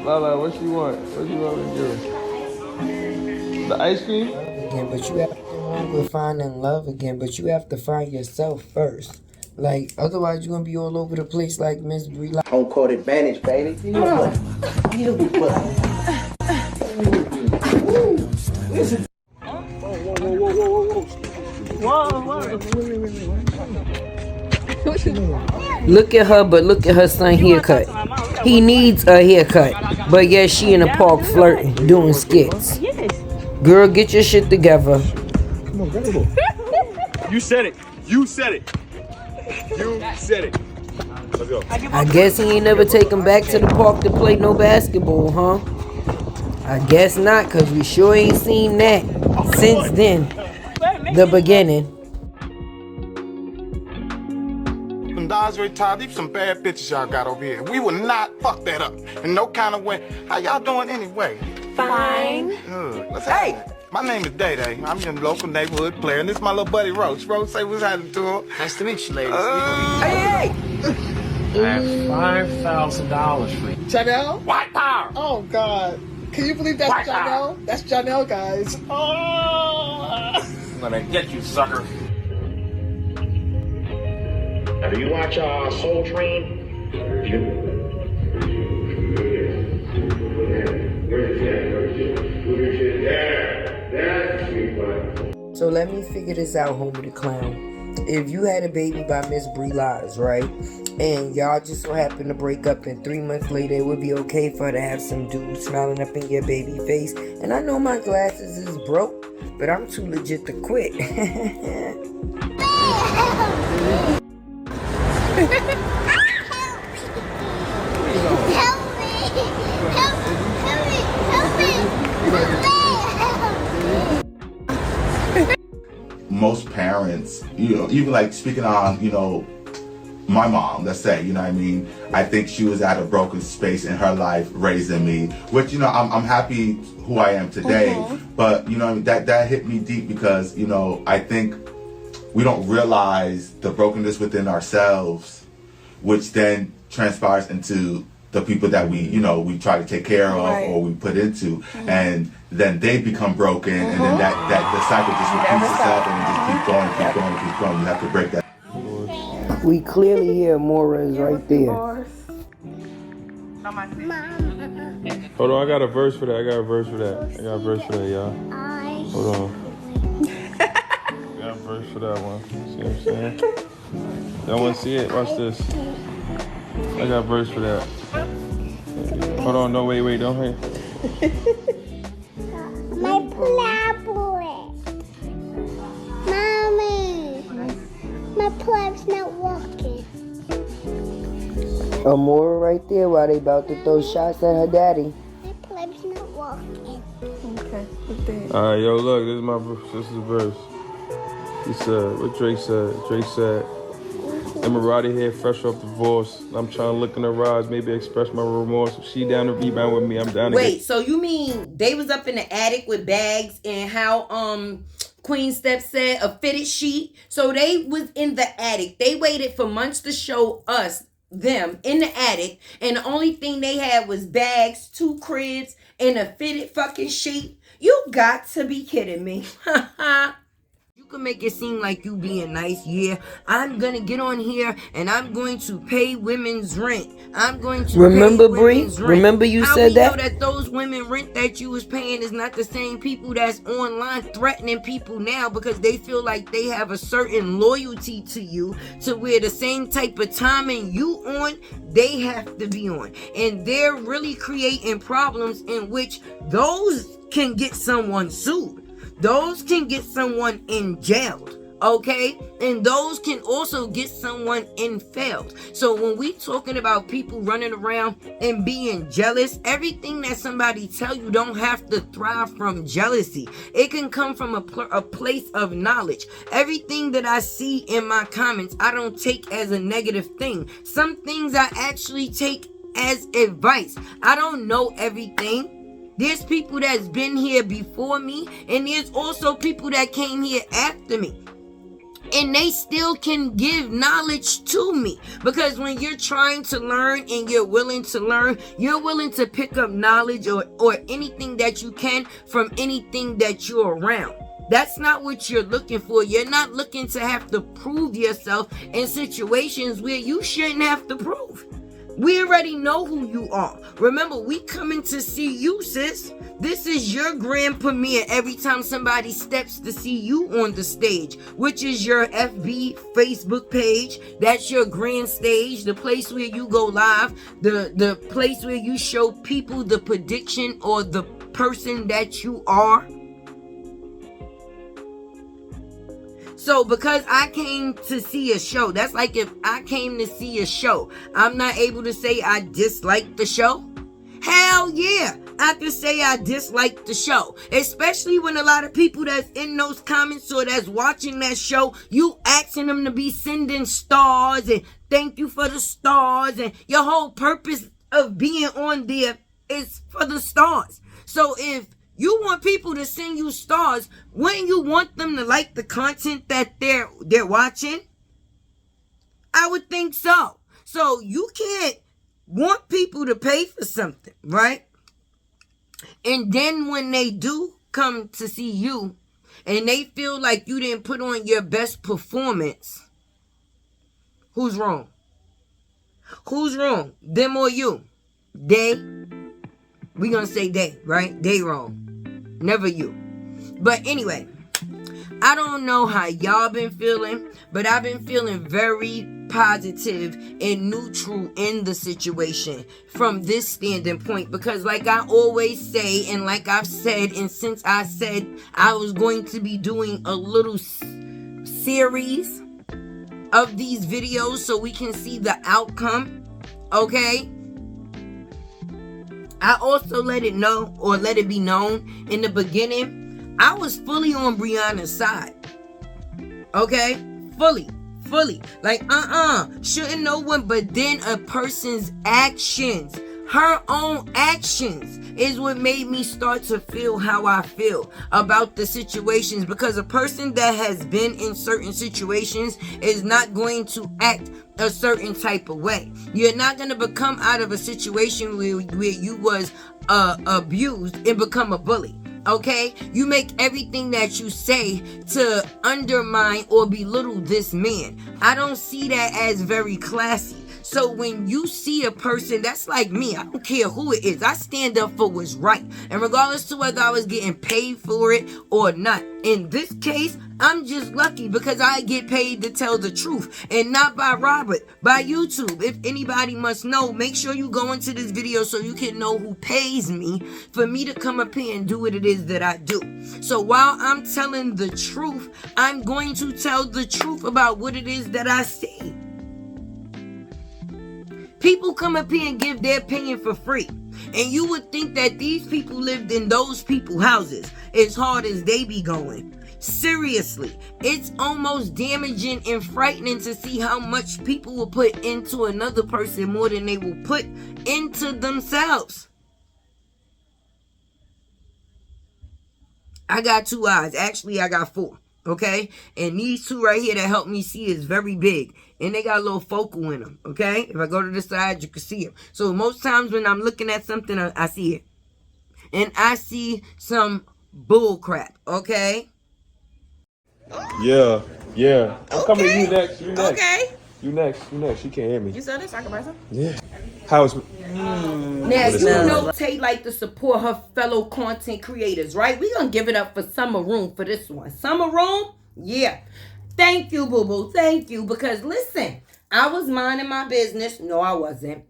Lala, what you want? What you want me to do? The ice cream? Again, but you have to remember finding love again, but you have to find yourself first. Like, otherwise you're gonna be all over the place like Miss Brie. Home court advantage, baby. Look at her, but look at her son haircut. He needs a haircut, but yet she in the park flirting, doing skits. Girl, get your shit together. You said it. You said it. You said it. Let's go. I guess he ain't never taken back to the park to play no basketball, huh? I guess not, cause we sure ain't seen that since then. The beginning. Them Dodge very tired. These some bad bitches y'all got over here. We will not fuck that up in no kind of way. How y'all doing anyway? Fine. Hey, my name is Day Day. I'm your local neighborhood player, and this is my little buddy Roach. Roach, say what's happening to him. Nice to meet you, ladies. Hey! I have $5,000 for you. Janelle? White power! Oh, God. Can you believe that's White Janelle? power. That's Janelle, guys. Oh. I'm gonna get you, sucker. Now, do you watch Soul Train? So let me figure this out, Homie the Clown. If you had a baby by Miss Brie Lies, right? And y'all just so happen to break up and 3 months later it would be okay for her to have some dude smiling up in your baby face. And I know my glasses is broke, but I'm too legit to quit. Most parents, even like speaking on, my mom, let's say, you know what I mean? I think she was at a broken space in her life raising me, which, I'm happy who I am today, but, that hit me deep because, I think we don't realize the brokenness within ourselves, which then transpires into the people that we try to take care of or we put into, and then they become broken, and then that the cycle just repeats itself, and it just keep going. You have to break that. We clearly hear Mora is right there. Hold on, I got a verse for that. y'all. Hold on. I got a verse for that one. See what I'm saying? Y'all want to see it? Watch this. I got a verse for that. Hold on, no, wait, don't hit. My tablet. Mommy. My pleb's not working. Amora right there while they about to throw shots at her daddy. My pleb's Okay. All right, yo, look, this is my sister's verse. He said, what Drake said? Drake said, Emirati here, fresh off divorce. I'm trying to look in her eyes, maybe express my remorse. If she down to rebound with me, I'm down to Wait, so you mean they was up in the attic with bags and how Queen Steph said a fitted sheet? So they was in the attic. They waited for months to show us them in the attic, and the only thing they had was bags, 2 cribs, and a fitted fucking sheet. You got to be kidding me. You can make it seem like you being nice. Yeah, I'm gonna get on here and I'm going to pay women's rent. I'm going to Remember, pay Bree? women's rent. Remember you How said we that? know that those women rent that you was paying is not the same people that's online threatening people now because they feel like they have a certain loyalty to you, to where the same type of timing you on, they have to be on. And they're really creating problems in which those can get someone sued. Those can get someone in jail, okay? And those can also get someone in failed. So when we talking about people running around and being jealous, everything that somebody tell you don't have to thrive from jealousy. It can come from a place of knowledge. Everything that I see in my comments, I don't take as a negative thing. Some things I actually take as advice. I don't know everything. There's people that's been here before me, and there's also people that came here after me. And they still can give knowledge to me. Because when you're trying to learn and you're willing to learn, you're willing to pick up knowledge or anything that you can from anything that you're around. That's not what you're looking for. You're not looking to have to prove yourself in situations where you shouldn't have to prove. We already know who you are. Remember, we coming to see you, sis. This is your grand premiere every time somebody steps to see you on the stage, which is your FB Facebook page. That's your grand stage, the place where you go live, the place where you show people the prediction or the person that you are. So because I came to see a show, that's like if I came to see a show, I'm not able to say I dislike the show. Hell yeah, I can say I dislike the show. Especially when a lot of people that's in those comments or that's watching that show, you asking them to be sending stars and thank you for the stars, and your whole purpose of being on there is for the stars. So if you want people to send you stars, wouldn't you want them to like the content that they're watching? I would think so. So you can't want people to pay for something, right? And then when they do come to see you and they feel like you didn't put on your best performance, who's wrong? Who's wrong? Them or you? They? We gonna say they, right? They wrong. Never you. But anyway, I don't know how y'all been feeling, but I've been feeling very positive and neutral in the situation from this standing point, because like I always say, and like I've said, and since I said I was going to be doing a little series of these videos so we can see the outcome, okay? I also let it know, or let it be known in the beginning, I was fully on BRIANA's side. Okay? Fully. Like, shouldn't no one, but then a person's actions, her own actions, is what made me start to feel how I feel about the situations. Because a person that has been in certain situations is not going to act a certain type of way. You're not going to become out of a situation where you was abused and become a bully. Okay? You make everything that you say to undermine or belittle this man. I don't see that as very classy. So when you see a person that's like me, I don't care who it is, I stand up for what's right. And regardless to whether I was getting paid for it or not. In this case, I'm just lucky because I get paid to tell the truth. And not by Robert, by YouTube. If anybody must know, make sure you go into this video so you can know who pays me for me to come up here and do what it is that I do. So while I'm telling the truth, I'm going to tell the truth about what it is that I see. People come up here and give their opinion for free. And you would think that these people lived in those people's houses as hard as they be going. Seriously, it's almost damaging and frightening to see how much people will put into another person more than they will put into themselves. I got 2 eyes. Actually, I got 4. Okay? And these 2 right here that help me see is very big. And they got a little focal in them. Okay? If I go to the side, you can see them. So most times when I'm looking at something, I see it. And I see some bull crap. Okay? Yeah. I'm coming to you next. You next. Okay. You next. She can't hear me. You saw this? I can buy some? Yeah. How's Now, you know Tay like to support her fellow content creators, right? We're going to give it up for Summer Room for this one. Summer Room? Yeah. Thank you, boo-boo. Thank you. Because, listen, I was minding my business. No, I wasn't.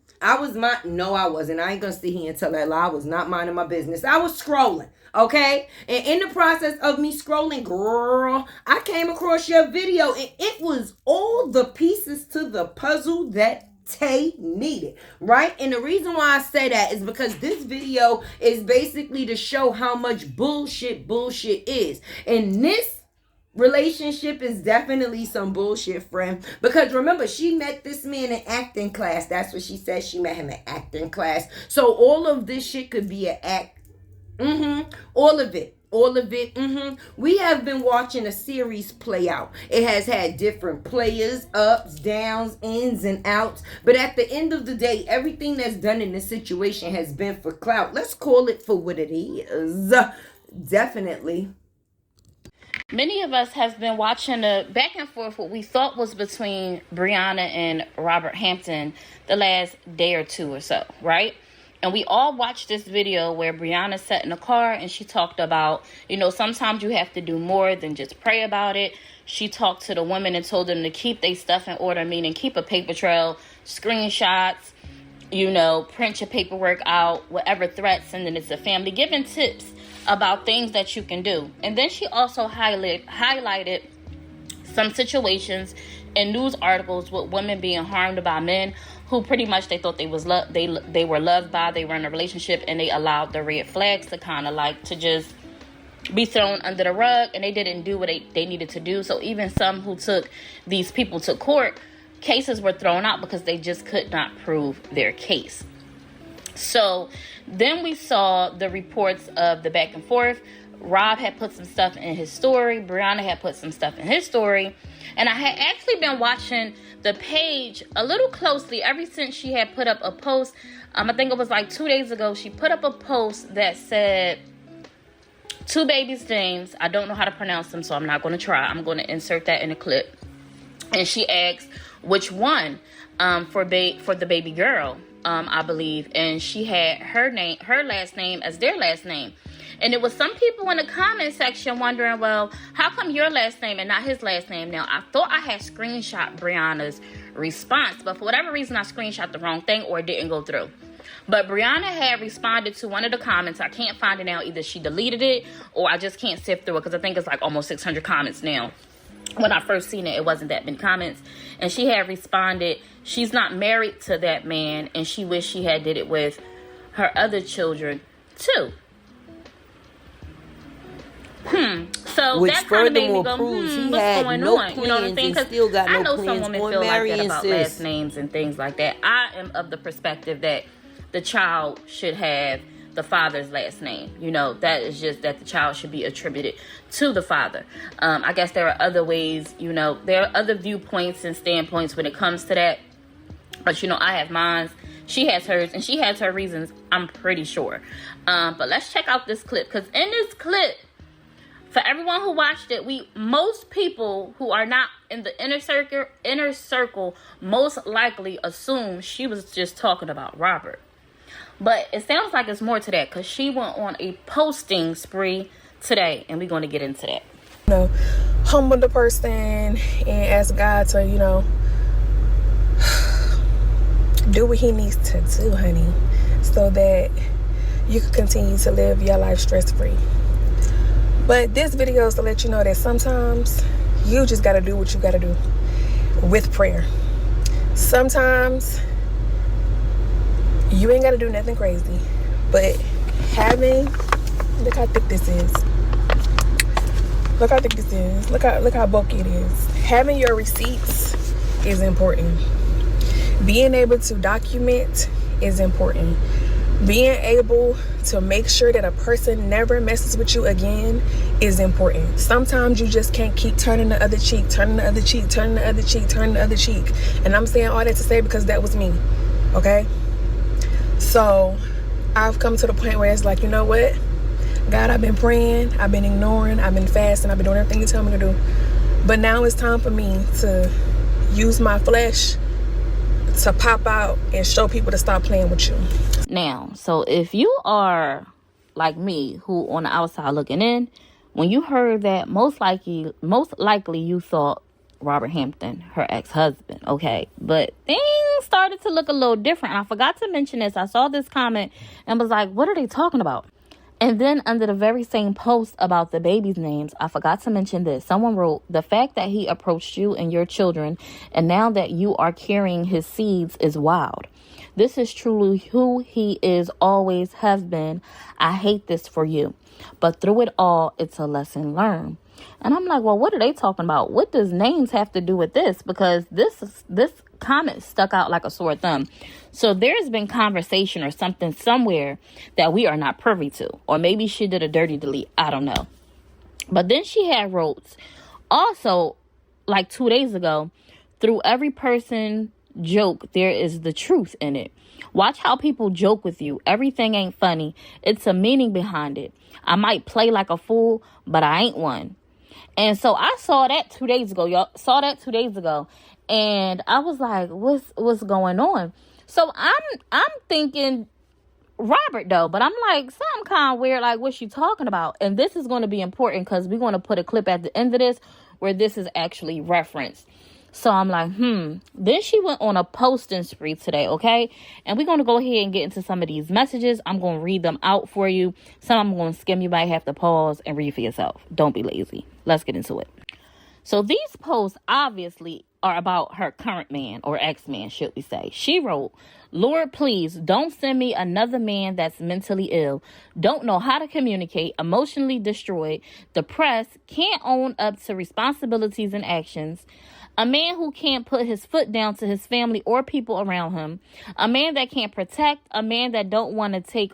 No, I wasn't. I ain't going to sit here and tell that lie. I was not minding my business. I was scrolling. Okay? And in the process of me scrolling, girl, I came across your video. And it was all the pieces to the puzzle that Tay needed, right? And the reason why I say that is because this video is basically to show how much bullshit is. And this relationship is definitely some bullshit, friend. Because remember, she met this man in acting class. That's what she said. She met him in acting class. So all of this shit could be an act. All of it. We have been watching a series play out. It has had different players, ups, downs, ins, and outs. But at the end of the day, everything that's done in this situation has been for clout. Let's call it for what it is. Definitely. Many of us have been watching a back and forth what we thought was between BRIANA and Robert Hampton the last day or 2 or so, right? And we all watched this video where BRIANA sat in the car and she talked about, you know, sometimes you have to do more than just pray about it. She talked to the women and told them to keep their stuff in order, meaning keep a paper trail, screenshots, you know, print your paperwork out, whatever threats, and then it's a family, giving tips about things that you can do. And then she also highlighted some situations in news articles with women being harmed by men who pretty much they thought they was they were loved by, they were in a relationship, and they allowed the red flags to kind of like to just be thrown under the rug, and they didn't do what they needed to do. So even some who took these people to court, cases were thrown out because they just could not prove their case. So then we saw the reports of the back and forth. Rob had put some stuff in his story. BRIANA had put some stuff in his story. And I had actually been watching the page a little closely ever since she had put up a post. I think it was like 2 days ago. She put up a post that said, 2 babies' names. I don't know how to pronounce them, so I'm not going to try. I'm going to insert that in a clip. And she asked which one for the baby girl, I believe. And she had her last name as their last name. And it was some people in the comment section wondering, well, how come your last name and not his last name? Now, I thought I had screenshot BRIANA's response, but for whatever reason, I screenshot the wrong thing or it didn't go through. But BRIANA had responded to one of the comments. I can't find it now. Either she deleted it or I just can't sift through it because I think it's like almost 600 comments now. When I first seen it, it wasn't that many comments. And she had responded, she's not married to that man and she wished she had did it with her other children too. So which that kind of made me furthermore go, proves he what's had going no on? You know what I'm saying? plans and still got I no know some plans women on feel like that marrying about sis. last names and things like that. I am of the perspective that the child should have the father's last name. You know, that is just that the child should be attributed to the father. I guess there are other ways, you know, there are other viewpoints and standpoints when it comes to that. But, you know, I have mine. She has hers, and she has her reasons, I'm pretty sure. But let's check out this clip, because in this clip, for everyone who watched it, most people who are not in the inner circle most likely assume she was just talking about Robert. But it sounds like it's more to that, because she went on a posting spree today, and we're going to get into that. You know, humble the person and ask God to, you know, do what he needs to do, honey, so that you can continue to live your life stress-free. But this video is to let you know that sometimes you just got to do what you got to do with prayer. Sometimes you ain't got to do nothing crazy, But having, look how thick this is. Look how thick this is. Look how bulky it is. Having your receipts is important. Being able to document is important. Being able to make sure that a person never messes with you again is important. Sometimes you just can't keep turning the other cheek, turning the other cheek, turning the other cheek, turning the other cheek. And I'm saying all that to say because that was me, okay? So I've come to the point where it's like, you know what? God, I've been praying, I've been ignoring, I've been fasting, I've been doing everything you tell me to do. But now it's time for me to use my flesh to pop out and show people to stop playing with you. Now, so if you are like me, who on the outside looking in, when you heard that, most likely you thought Robert Hampton, her ex-husband, okay? But things started to look a little different. I forgot to mention this. I saw this comment and was like, what are they talking about? And then under the very same post about the babies' names, I forgot to mention this. Someone wrote, the fact that he approached you and your children, and now that you are carrying his seeds is wild. This is truly who he is, always has been. I hate this for you. But through it all, it's a lesson learned. And I'm like, well, what are they talking about? What does names have to do with this? Because this comment stuck out like a sore thumb. So there's been conversation or something somewhere that we are not privy to. Or maybe she did a dirty delete. I don't know. But then she had wrote, also, like 2 days ago, through every person joke, there is the truth in it. Watch how people joke with you. Everything ain't funny. It's a meaning behind it. I might play like a fool, but I ain't one. And so I saw that 2 days ago. Y'all saw that 2 days ago. And I was like, what's going on? So I'm thinking Robert though, but I'm like, something kind of weird, like what's she talking about? And this is going to be important because we're going to put a clip at the end of this where this is actually referenced. So I'm like, Then she went on a posting spree today, okay? And we're going to go ahead and get into some of these messages. I'm going to read them out for you. Some I'm going to skim. You might have to pause and read for yourself. Don't be lazy. Let's get into it. So these posts obviously are about her current man, or ex-man, should we say. She wrote, Lord, please don't send me another man that's mentally ill, don't know how to communicate, emotionally destroyed, depressed, can't own up to responsibilities and actions, a man who can't put his foot down to his family or people around him, a man that can't protect, a man that don't want to take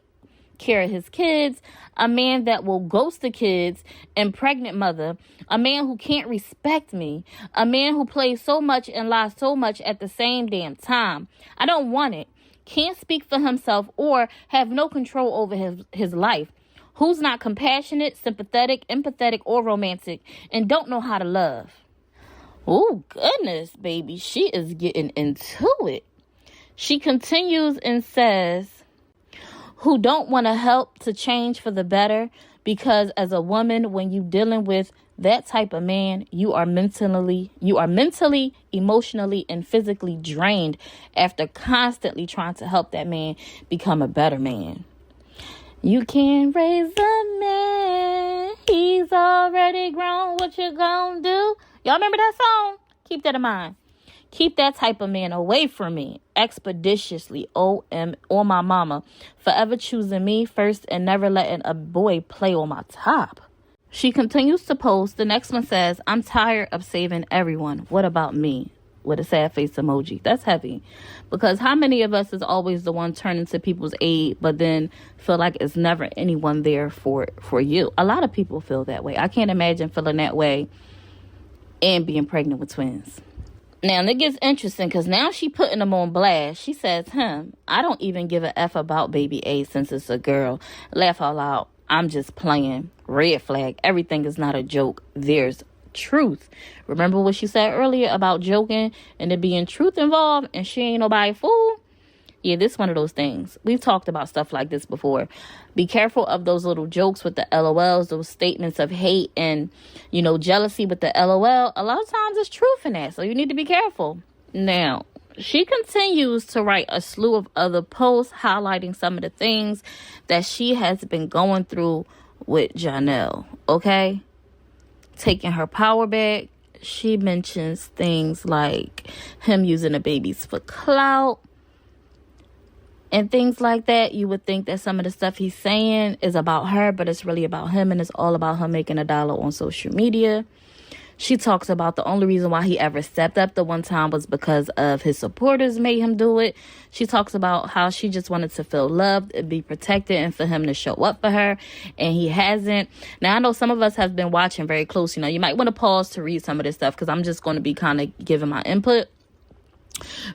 care of his kids, a man that will ghost the kids, and pregnant mother, a man who can't respect me, a man who plays so much and lies so much at the same damn time. I don't want it. Can't speak for himself or have no control over his life. Who's not compassionate, sympathetic, empathetic, or romantic, and don't know how to love. Oh, goodness, baby. She is getting into it. She continues and says, who don't want to help to change for the better, because as a woman, when you dealing with that type of man, you are mentally, emotionally, and physically drained after constantly trying to help that man become a better man. You can't raise a man, he's already grown, what you gonna do? Y'all remember that song? Keep that in mind. Keep that type of man away from me expeditiously. O.M. or my mama. Forever choosing me first and never letting a boy play on my top. She continues to post. The next one says, I'm tired of saving everyone. What about me? With a sad face emoji. That's heavy. Because how many of us is always the one turning to people's aid, but then feel like it's never anyone there for you? A lot of people feel that way. I can't imagine feeling that way and being pregnant with twins. Now, it gets interesting because now she putting them on blast. She says, I don't even give a F about baby A since it's a girl. Laugh out loud. I'm just playing. Red flag. Everything is not a joke. There's truth. Remember what she said earlier about joking and there being truth involved and she ain't nobody fool? Yeah, this one of those things. We've talked about stuff like this before. Be careful of those little jokes with the LOLs, those statements of hate and, jealousy with the LOL. A lot of times there's truth in that, so you need to be careful. Now, she continues to write a slew of other posts highlighting some of the things that she has been going through with Janelle, okay? Taking her power back. She mentions things like him using the babies for clout. and things like that, you would think that some of the stuff he's saying is about her, but it's really about him, and it's all about him making $1 on social media. She talks about the only reason why he ever stepped up the one time was because of his supporters made him do it. She talks about how she just wanted to feel loved and be protected and for him to show up for her, and he hasn't. Now, I know some of us have been watching very close. You know, you might want to pause to read some of this stuff because I'm just going to be kind of giving my input.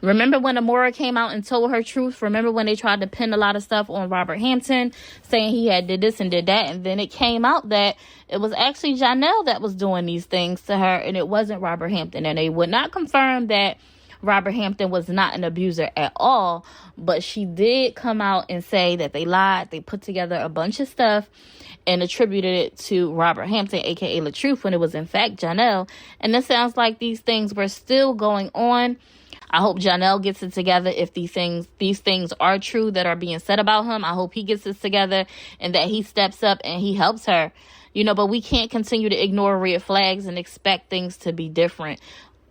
Remember when Amora came out and told her truth? Remember when they tried to pin a lot of stuff on Robert Hampton, saying he had did this and did that, and then it came out that it was actually Janelle that was doing these things to her, and it wasn't Robert Hampton. And they would not confirm that Robert Hampton was not an abuser at all, but she did come out and say that they lied. They put together a bunch of stuff and attributed it to Robert Hampton, aka LaTruth, when it was in fact Janelle. And it sounds like these things were still going on. I hope Janelle gets it together if these things are true that are being said about him. I hope he gets it together and that he steps up and he helps her. You know, but we can't continue to ignore red flags and expect things to be different.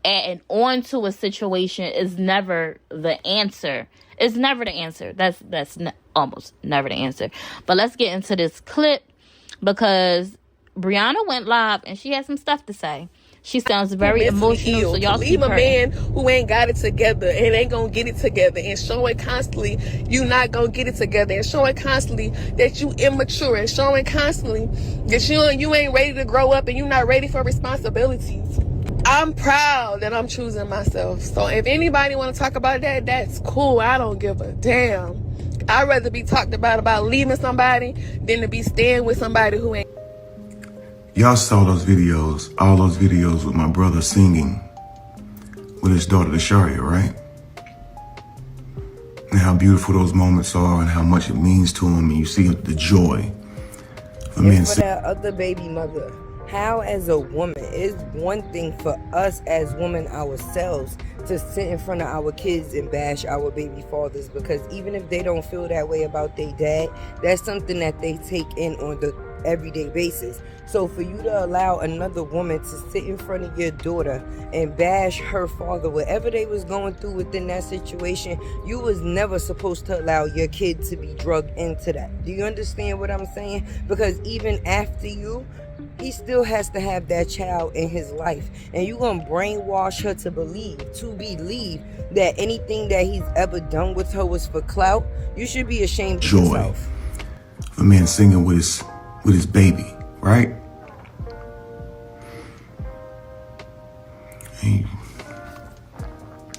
Adding on to a situation is never the answer. It's never the answer. That's almost never the answer. But let's get into this clip because BRIANA went live and she had some stuff to say. She sounds very emotional, so y'all leave keep a her. man who ain't got it together and ain't gonna get it together, and showing constantly you not gonna get it together, and showing constantly that you immature, and showing constantly that you ain't ready to grow up and you not ready for responsibilities. I'm proud that I'm choosing myself. So if anybody want to talk about that, that's cool. I don't give a damn. I'd rather be talked about leaving somebody than to be staying with somebody who ain't. Y'all saw those videos, all those videos with my brother singing with his daughter, Desharia, right? And how beautiful those moments are and how much it means to him. And you see the joy for men. For that other baby mother, how as a woman, it's one thing for us as women ourselves to sit in front of our kids and bash our baby fathers, because even if they don't feel that way about their dad, that's something that they take in on the everyday basis. So for you to allow another woman to sit in front of your daughter and bash her father, whatever they was going through within that situation, you was never supposed to allow your kid to be drugged into that. Do you understand what I'm saying? Because even after you, he still has to have that child in his life, and you gonna brainwash her to believe that anything that he's ever done with her was for clout. You should be ashamed of yourself. For men singing with his baby, right? Hey,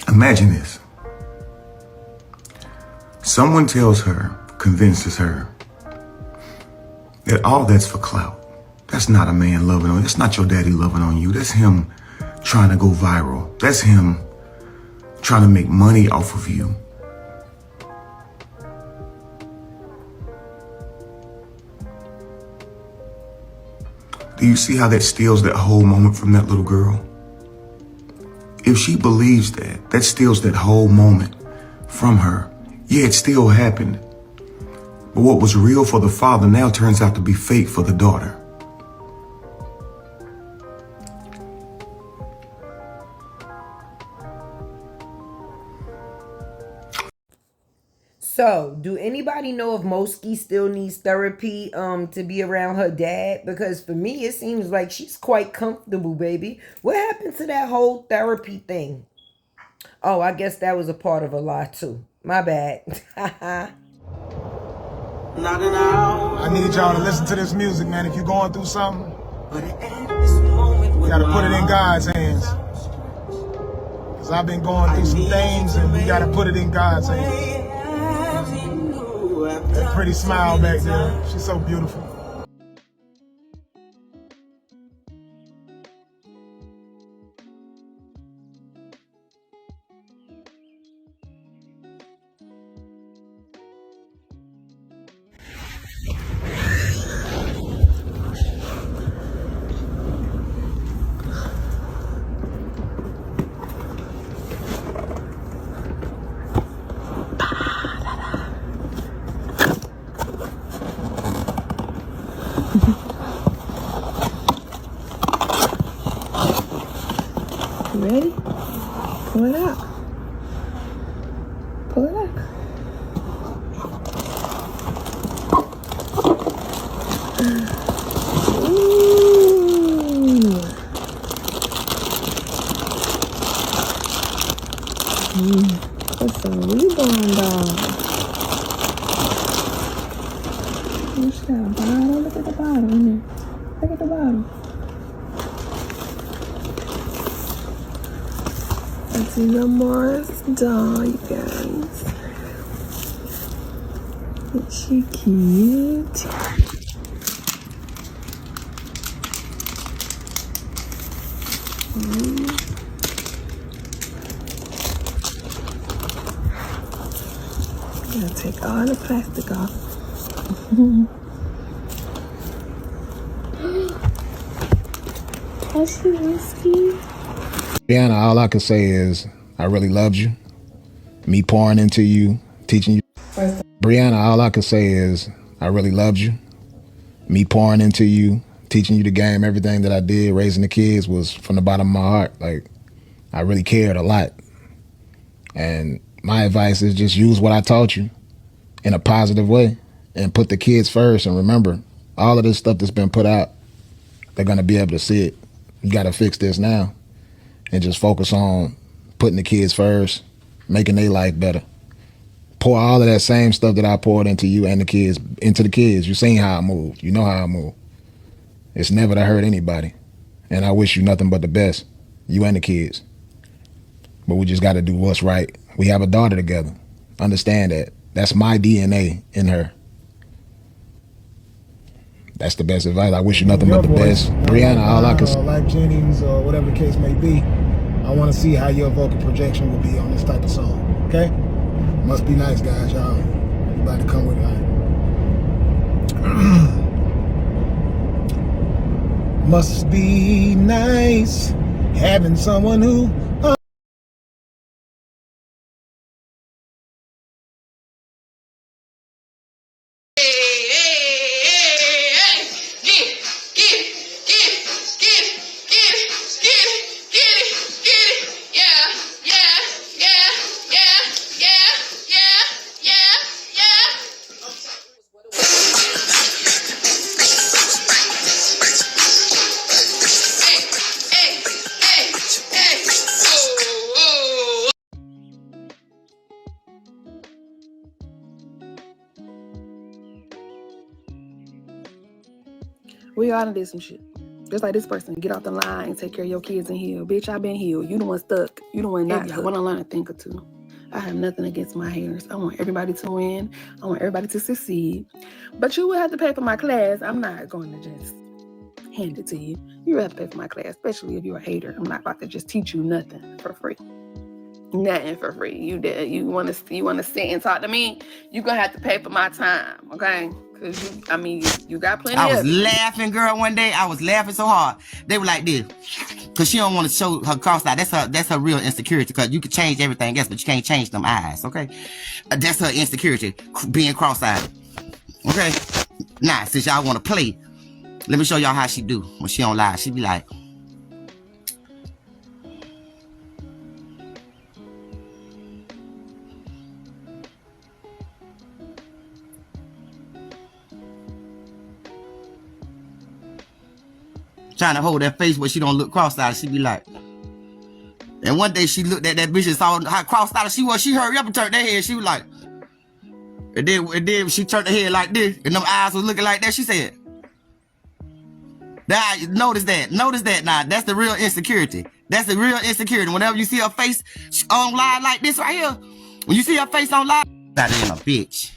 imagine this. Someone tells her, convinces her that all that's for clout. That's not a man loving on you. That's not your daddy loving on you. That's him trying to go viral. That's him trying to make money off of you. Do you see how that steals that whole moment from that little girl? If she believes that, that steals that whole moment from her. Yeah, it still happened. But what was real for the father now turns out to be fake for the daughter. So, do anybody know if Moski still needs therapy to be around her dad? Because for me, it seems like she's quite comfortable, baby. What happened to that whole therapy thing? Oh, I guess that was a part of a lie too. My bad. I need y'all to listen to this music, man. If you're going through something, you gotta put it in God's hands. Because I've been going through some things, and we gotta put it in God's hands. That pretty smile back there, she's so beautiful. You ready? Pull it out. Pull it out. What's a reborn dog? What's that bottle? Look at the bottle in there. Look at the bottle. That's a little Morris doll, you guys. Isn't she cute? Gotta take all the plastic off. Is she whiskey? BRIANA, all I can say is I really loved you. Me pouring into you, teaching you. BRIANA, all I can say is I really loved you. Me pouring into you, teaching you the game, everything that I did, raising the kids was from the bottom of my heart. Like, I really cared a lot. And my advice is just use what I taught you in a positive way and put the kids first. And remember, all of this stuff that's been put out, they're gonna be able to see it. You gotta fix this now and just focus on putting the kids first, making their life better. Pour all of that same stuff that I poured into you and the kids, into the kids. You seen how I moved. You know how I move. It's never to hurt anybody. And I wish you nothing but the best, you and the kids. But we just got to do what's right. We have a daughter together. Understand that. That's my DNA in her. That's the best advice. I wish you nothing but the best. BRIANA, all I can say. Like Jennings or whatever the case may be, I want to see how your vocal projection will be on this type of song. Okay? Must be nice, guys. Y'all about to come with it. Must be nice having someone who We all done did some shit. Just like this person, get off the line, take care of your kids and heal. Bitch, I been healed. You the one stuck. You the one not. I want to learn a thing or two. I have nothing against my haters. I want everybody to win. I want everybody to succeed. But you will have to pay for my class. I'm not going to just hand it to you. You will have to pay for my class, especially if you're a hater. I'm not about to just teach you nothing for free. Nothing for free. You want to sit and talk to me? You gonna have to pay for my time, okay? Cause you got plenty. I was laughing, girl. One day I was laughing so hard. They were like this, cause she don't want to show her cross-eyed. That's her real insecurity. Cause you can change everything else, but you can't change them eyes. Okay, that's her insecurity, being cross-eyed. Okay, now since y'all want to play, let me show y'all how she do when she don't lie. She be like. Trying to hold that face where she don't look cross-eyed. She be like, and one day she looked at that bitch and saw how cross-eyed she was. She hurried up and turned her head. She was like, and then she turned her head like this, and them eyes was looking like that. She said, "Now notice that now. That's the real insecurity. That's the real insecurity. Whenever you see her face on live like this right here, when you see her face on live, that ain't a bitch."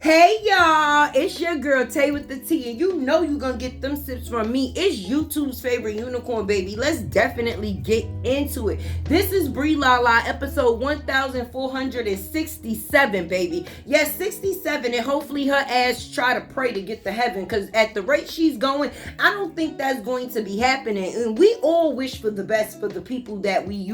Hey y'all, it's your girl Tay with the T, and you know you gonna get them sips from me. It's YouTube's favorite unicorn, baby. Let's definitely get into it. This is Bri Lala, episode 1467, baby. Yes, 67, and hopefully her ass try to pray to get to heaven, because at the rate she's going, I don't think that's going to be happening. And we all wish for the best for the people that we,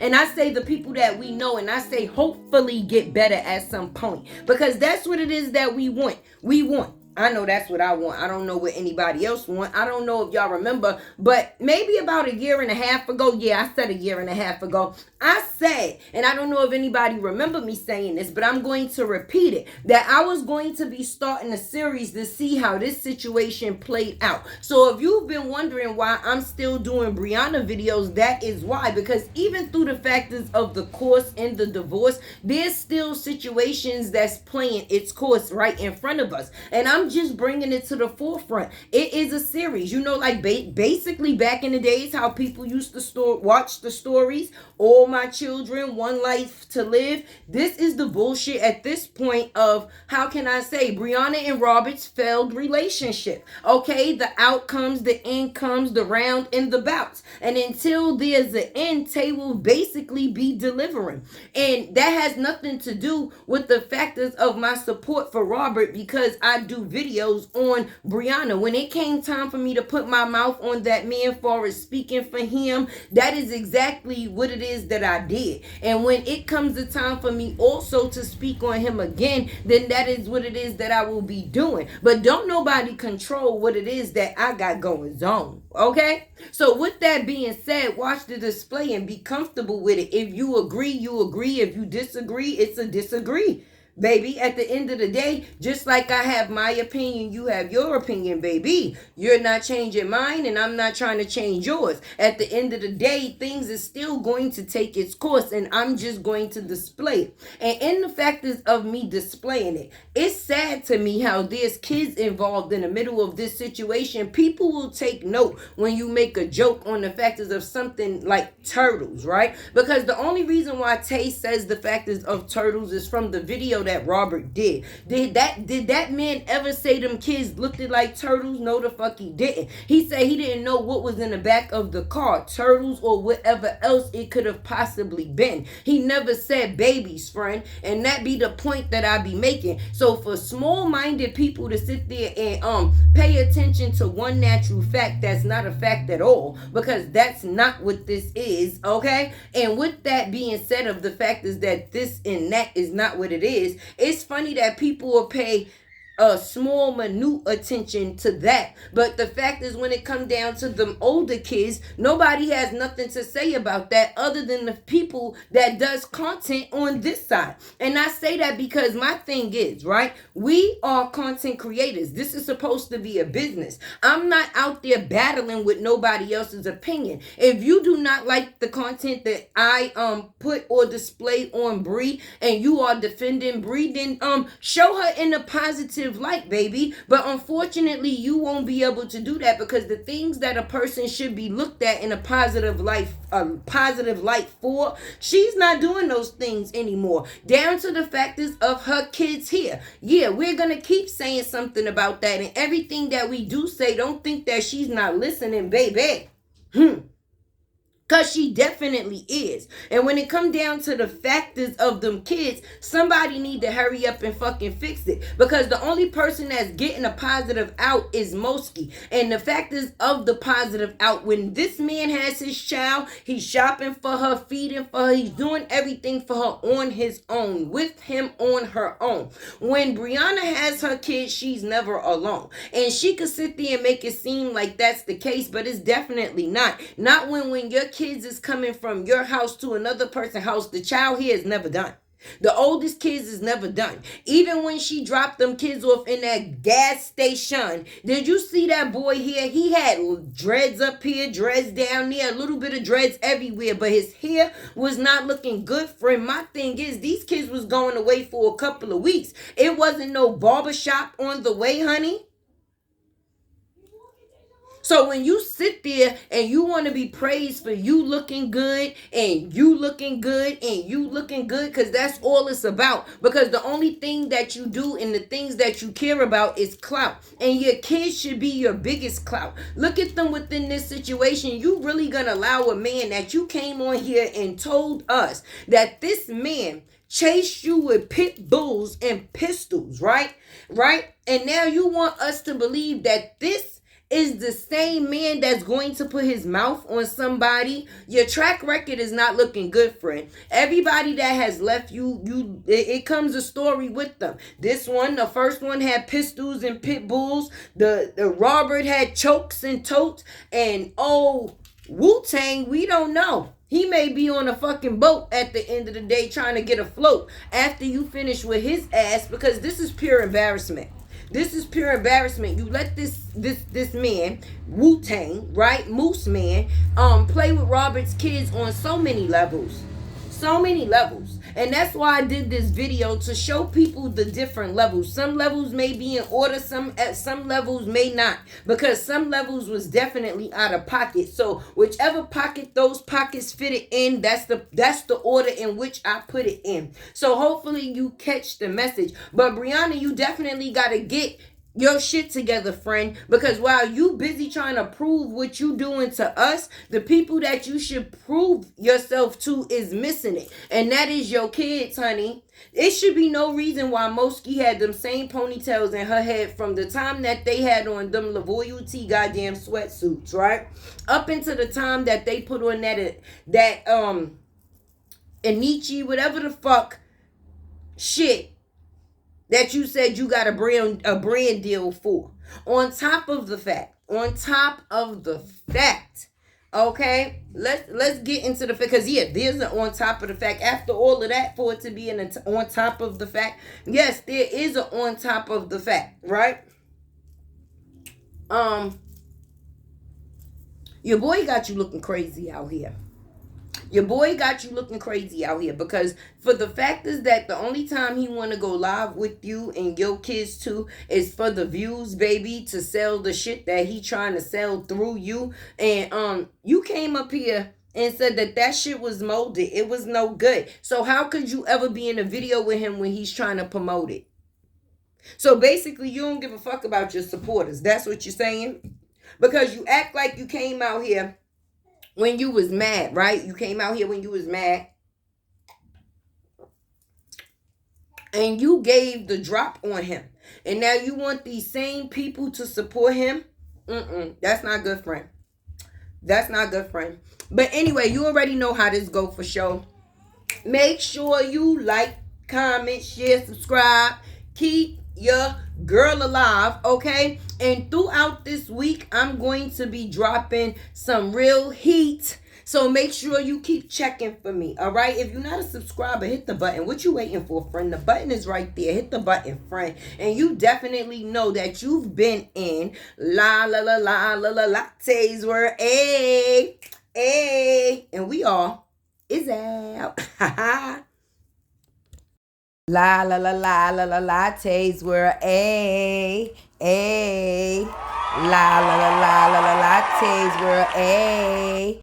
and I say the people that we know, and I say hopefully get better at some point, because that's what it is that we want. We want I know that's what I want. I don't know what anybody else want. I don't know if y'all remember, but maybe about a year and a half ago, yeah, I said a year and a half ago, I said, and I don't know if anybody remember me saying this, but I'm going to repeat it, that I was going to be starting a series to see how this situation played out. So if you've been wondering why I'm still doing BRIANA videos, that is why, because even through the factors of the course and the divorce, there's still situations that's playing its course right in front of us. And I'm just bringing it to the forefront. It is a series, you know, like basically back in the days how people used to watch the stories, All My Children, One Life to Live. This is the bullshit at this point of, how can I say, BRIANA and Robert's failed relationship. Okay, the outcomes, the incomes, the round and the bouts. And until there's an end, Tay will basically be delivering. And that has nothing to do with the factors of my support for Robert, because I do videos on BRIANA. When it came time for me to put my mouth on that man for speaking for him, that is exactly what it is that I did. And when it comes the time for me also to speak on him again, then that is what it is that I will be doing. But don't nobody control what it is that I got going on. Okay? So with that being said, watch the display and be comfortable with it. If you agree, you agree. If you disagree, it's a disagree. Baby, at the end of the day, just like I have my opinion, you have your opinion, baby. You're not changing mine and I'm not trying to change yours. At the end of the day, things is still going to take its course and I'm just going to display it. And in the factors of me displaying it, it's sad to me how there's kids involved in the middle of this situation. People will take note when you make a joke on the factors of something like turtles, right? Because the only reason why Tay says the factors of turtles is from the video that Robert did. Did that man ever say them kids looked like turtles? No, the fuck he didn't. He said he didn't know what was in the back of the car, turtles or whatever else it could have possibly been. He never said babies, friend, and that be the point that I be making. So for small-minded people to sit there and pay attention to one natural fact that's not a fact at all, because that's not what this is, okay? And with that being said, of the fact is that this and that is not what it is, it's funny that people will pay a small minute attention to that, but the fact is when it comes down to them older kids, nobody has nothing to say about that other than the people that does content on this side. And I say that because my thing is, right, we are content creators. This is supposed to be a business. I'm not out there battling with nobody else's opinion. If you do not like the content that I put or display on Bree and you are defending Bree, then show her in a positive light, baby. But unfortunately, you won't be able to do that, because the things that a person should be looked at in a positive light for, she's not doing those things anymore. Down to the factors of her kids here. Yeah, we're gonna keep saying something about that, and everything that we do say, don't think that she's not listening, baby. Because she definitely is. And when it come down to the factors of them kids, somebody need to hurry up and fucking fix it. Because the only person that's getting a positive out is Mosky. And the factors of the positive out, when this man has his child, he's shopping for her, feeding for her, he's doing everything for her on his own, with him on her own. When BRIANA has her kids, she's never alone. And she could sit there and make it seem like that's the case, but it's definitely not. Not when your kids is coming from your house to another person's house. The child here is never done. The oldest kids is never done. Even when she dropped them kids off in that gas station, did you see that boy here? He had dreads up here, dreads down there, a little bit of dreads everywhere, but his hair was not looking good for him. My thing is, these kids was going away for a couple of weeks. It wasn't no barbershop on the way, honey. So when you sit there and you want to be praised for you looking good and you looking good and you looking good, because that's all it's about. Because the only thing that you do and the things that you care about is clout. And your kids should be your biggest clout. Look at them within this situation. You really gonna allow a man that you came on here and told us that this man chased you with pit bulls and pistols, right? And now you want us to believe that this is the same man that's going to put his mouth on somebody. Your track record is not looking good, friend. Everybody that has left you, it comes a story with them. This one, the first one had pistols and pit bulls. The Robert had chokes and totes. And oh, Wu-Tang, we don't know. He may be on a fucking boat at the end of the day trying to get afloat after you finish with his ass, because this is pure embarrassment. This is pure embarrassment. You let this man, Wu-Tang, right, Moose Man, play with Robert's kids on so many levels. So many levels. And that's why I did this video, to show people the different levels. Some levels may be in order, some levels may not, because some levels was definitely out of pocket. So whichever pocket those pockets fitted in, that's the order in which I put it in. So hopefully you catch the message. But BRIANA, you definitely gotta get your shit together, friend, because while you busy trying to prove what you doing to us, the people that you should prove yourself to is missing it, and that is your kids, honey. It should be no reason why Moski had them same ponytails in her head from the time that they had on them Loyalty goddamn sweatsuits, right, up into the time that they put on that Anichi, whatever the fuck shit that you said you got a brand deal for. On top of the fact, okay, let's get into the fact, because yeah, there's an on top of the fact. After all of that, for it to be an on top of the fact, yes, there is an on top of the fact, right? Your boy got you looking crazy out here. Your boy got you looking crazy out here, because for the fact is that the only time he want to go live with you and your kids too is for the views, baby, to sell the shit that he trying to sell through you. And you came up here and said that shit was molded. It was no good. So how could you ever be in a video with him when he's trying to promote it? So basically, you don't give a fuck about your supporters. That's what you're saying? Because you act like you came out here when you was mad, right? You came out here when you was mad. And you gave the drop on him. And now you want these same people to support him? That's not good, friend. That's not good, friend. But anyway, you already know how this go for sure. Make sure you like, comment, share, subscribe. Keep your girl alive, okay? And throughout this week, I'm going to be dropping some real heat. So make sure you keep checking for me, all right? If you're not a subscriber, hit the button. What you waiting for, friend? The button is right there. Hit the button, friend. And you definitely know that you've been in Lattes World. And we all is out. Lattes World. Lattes World.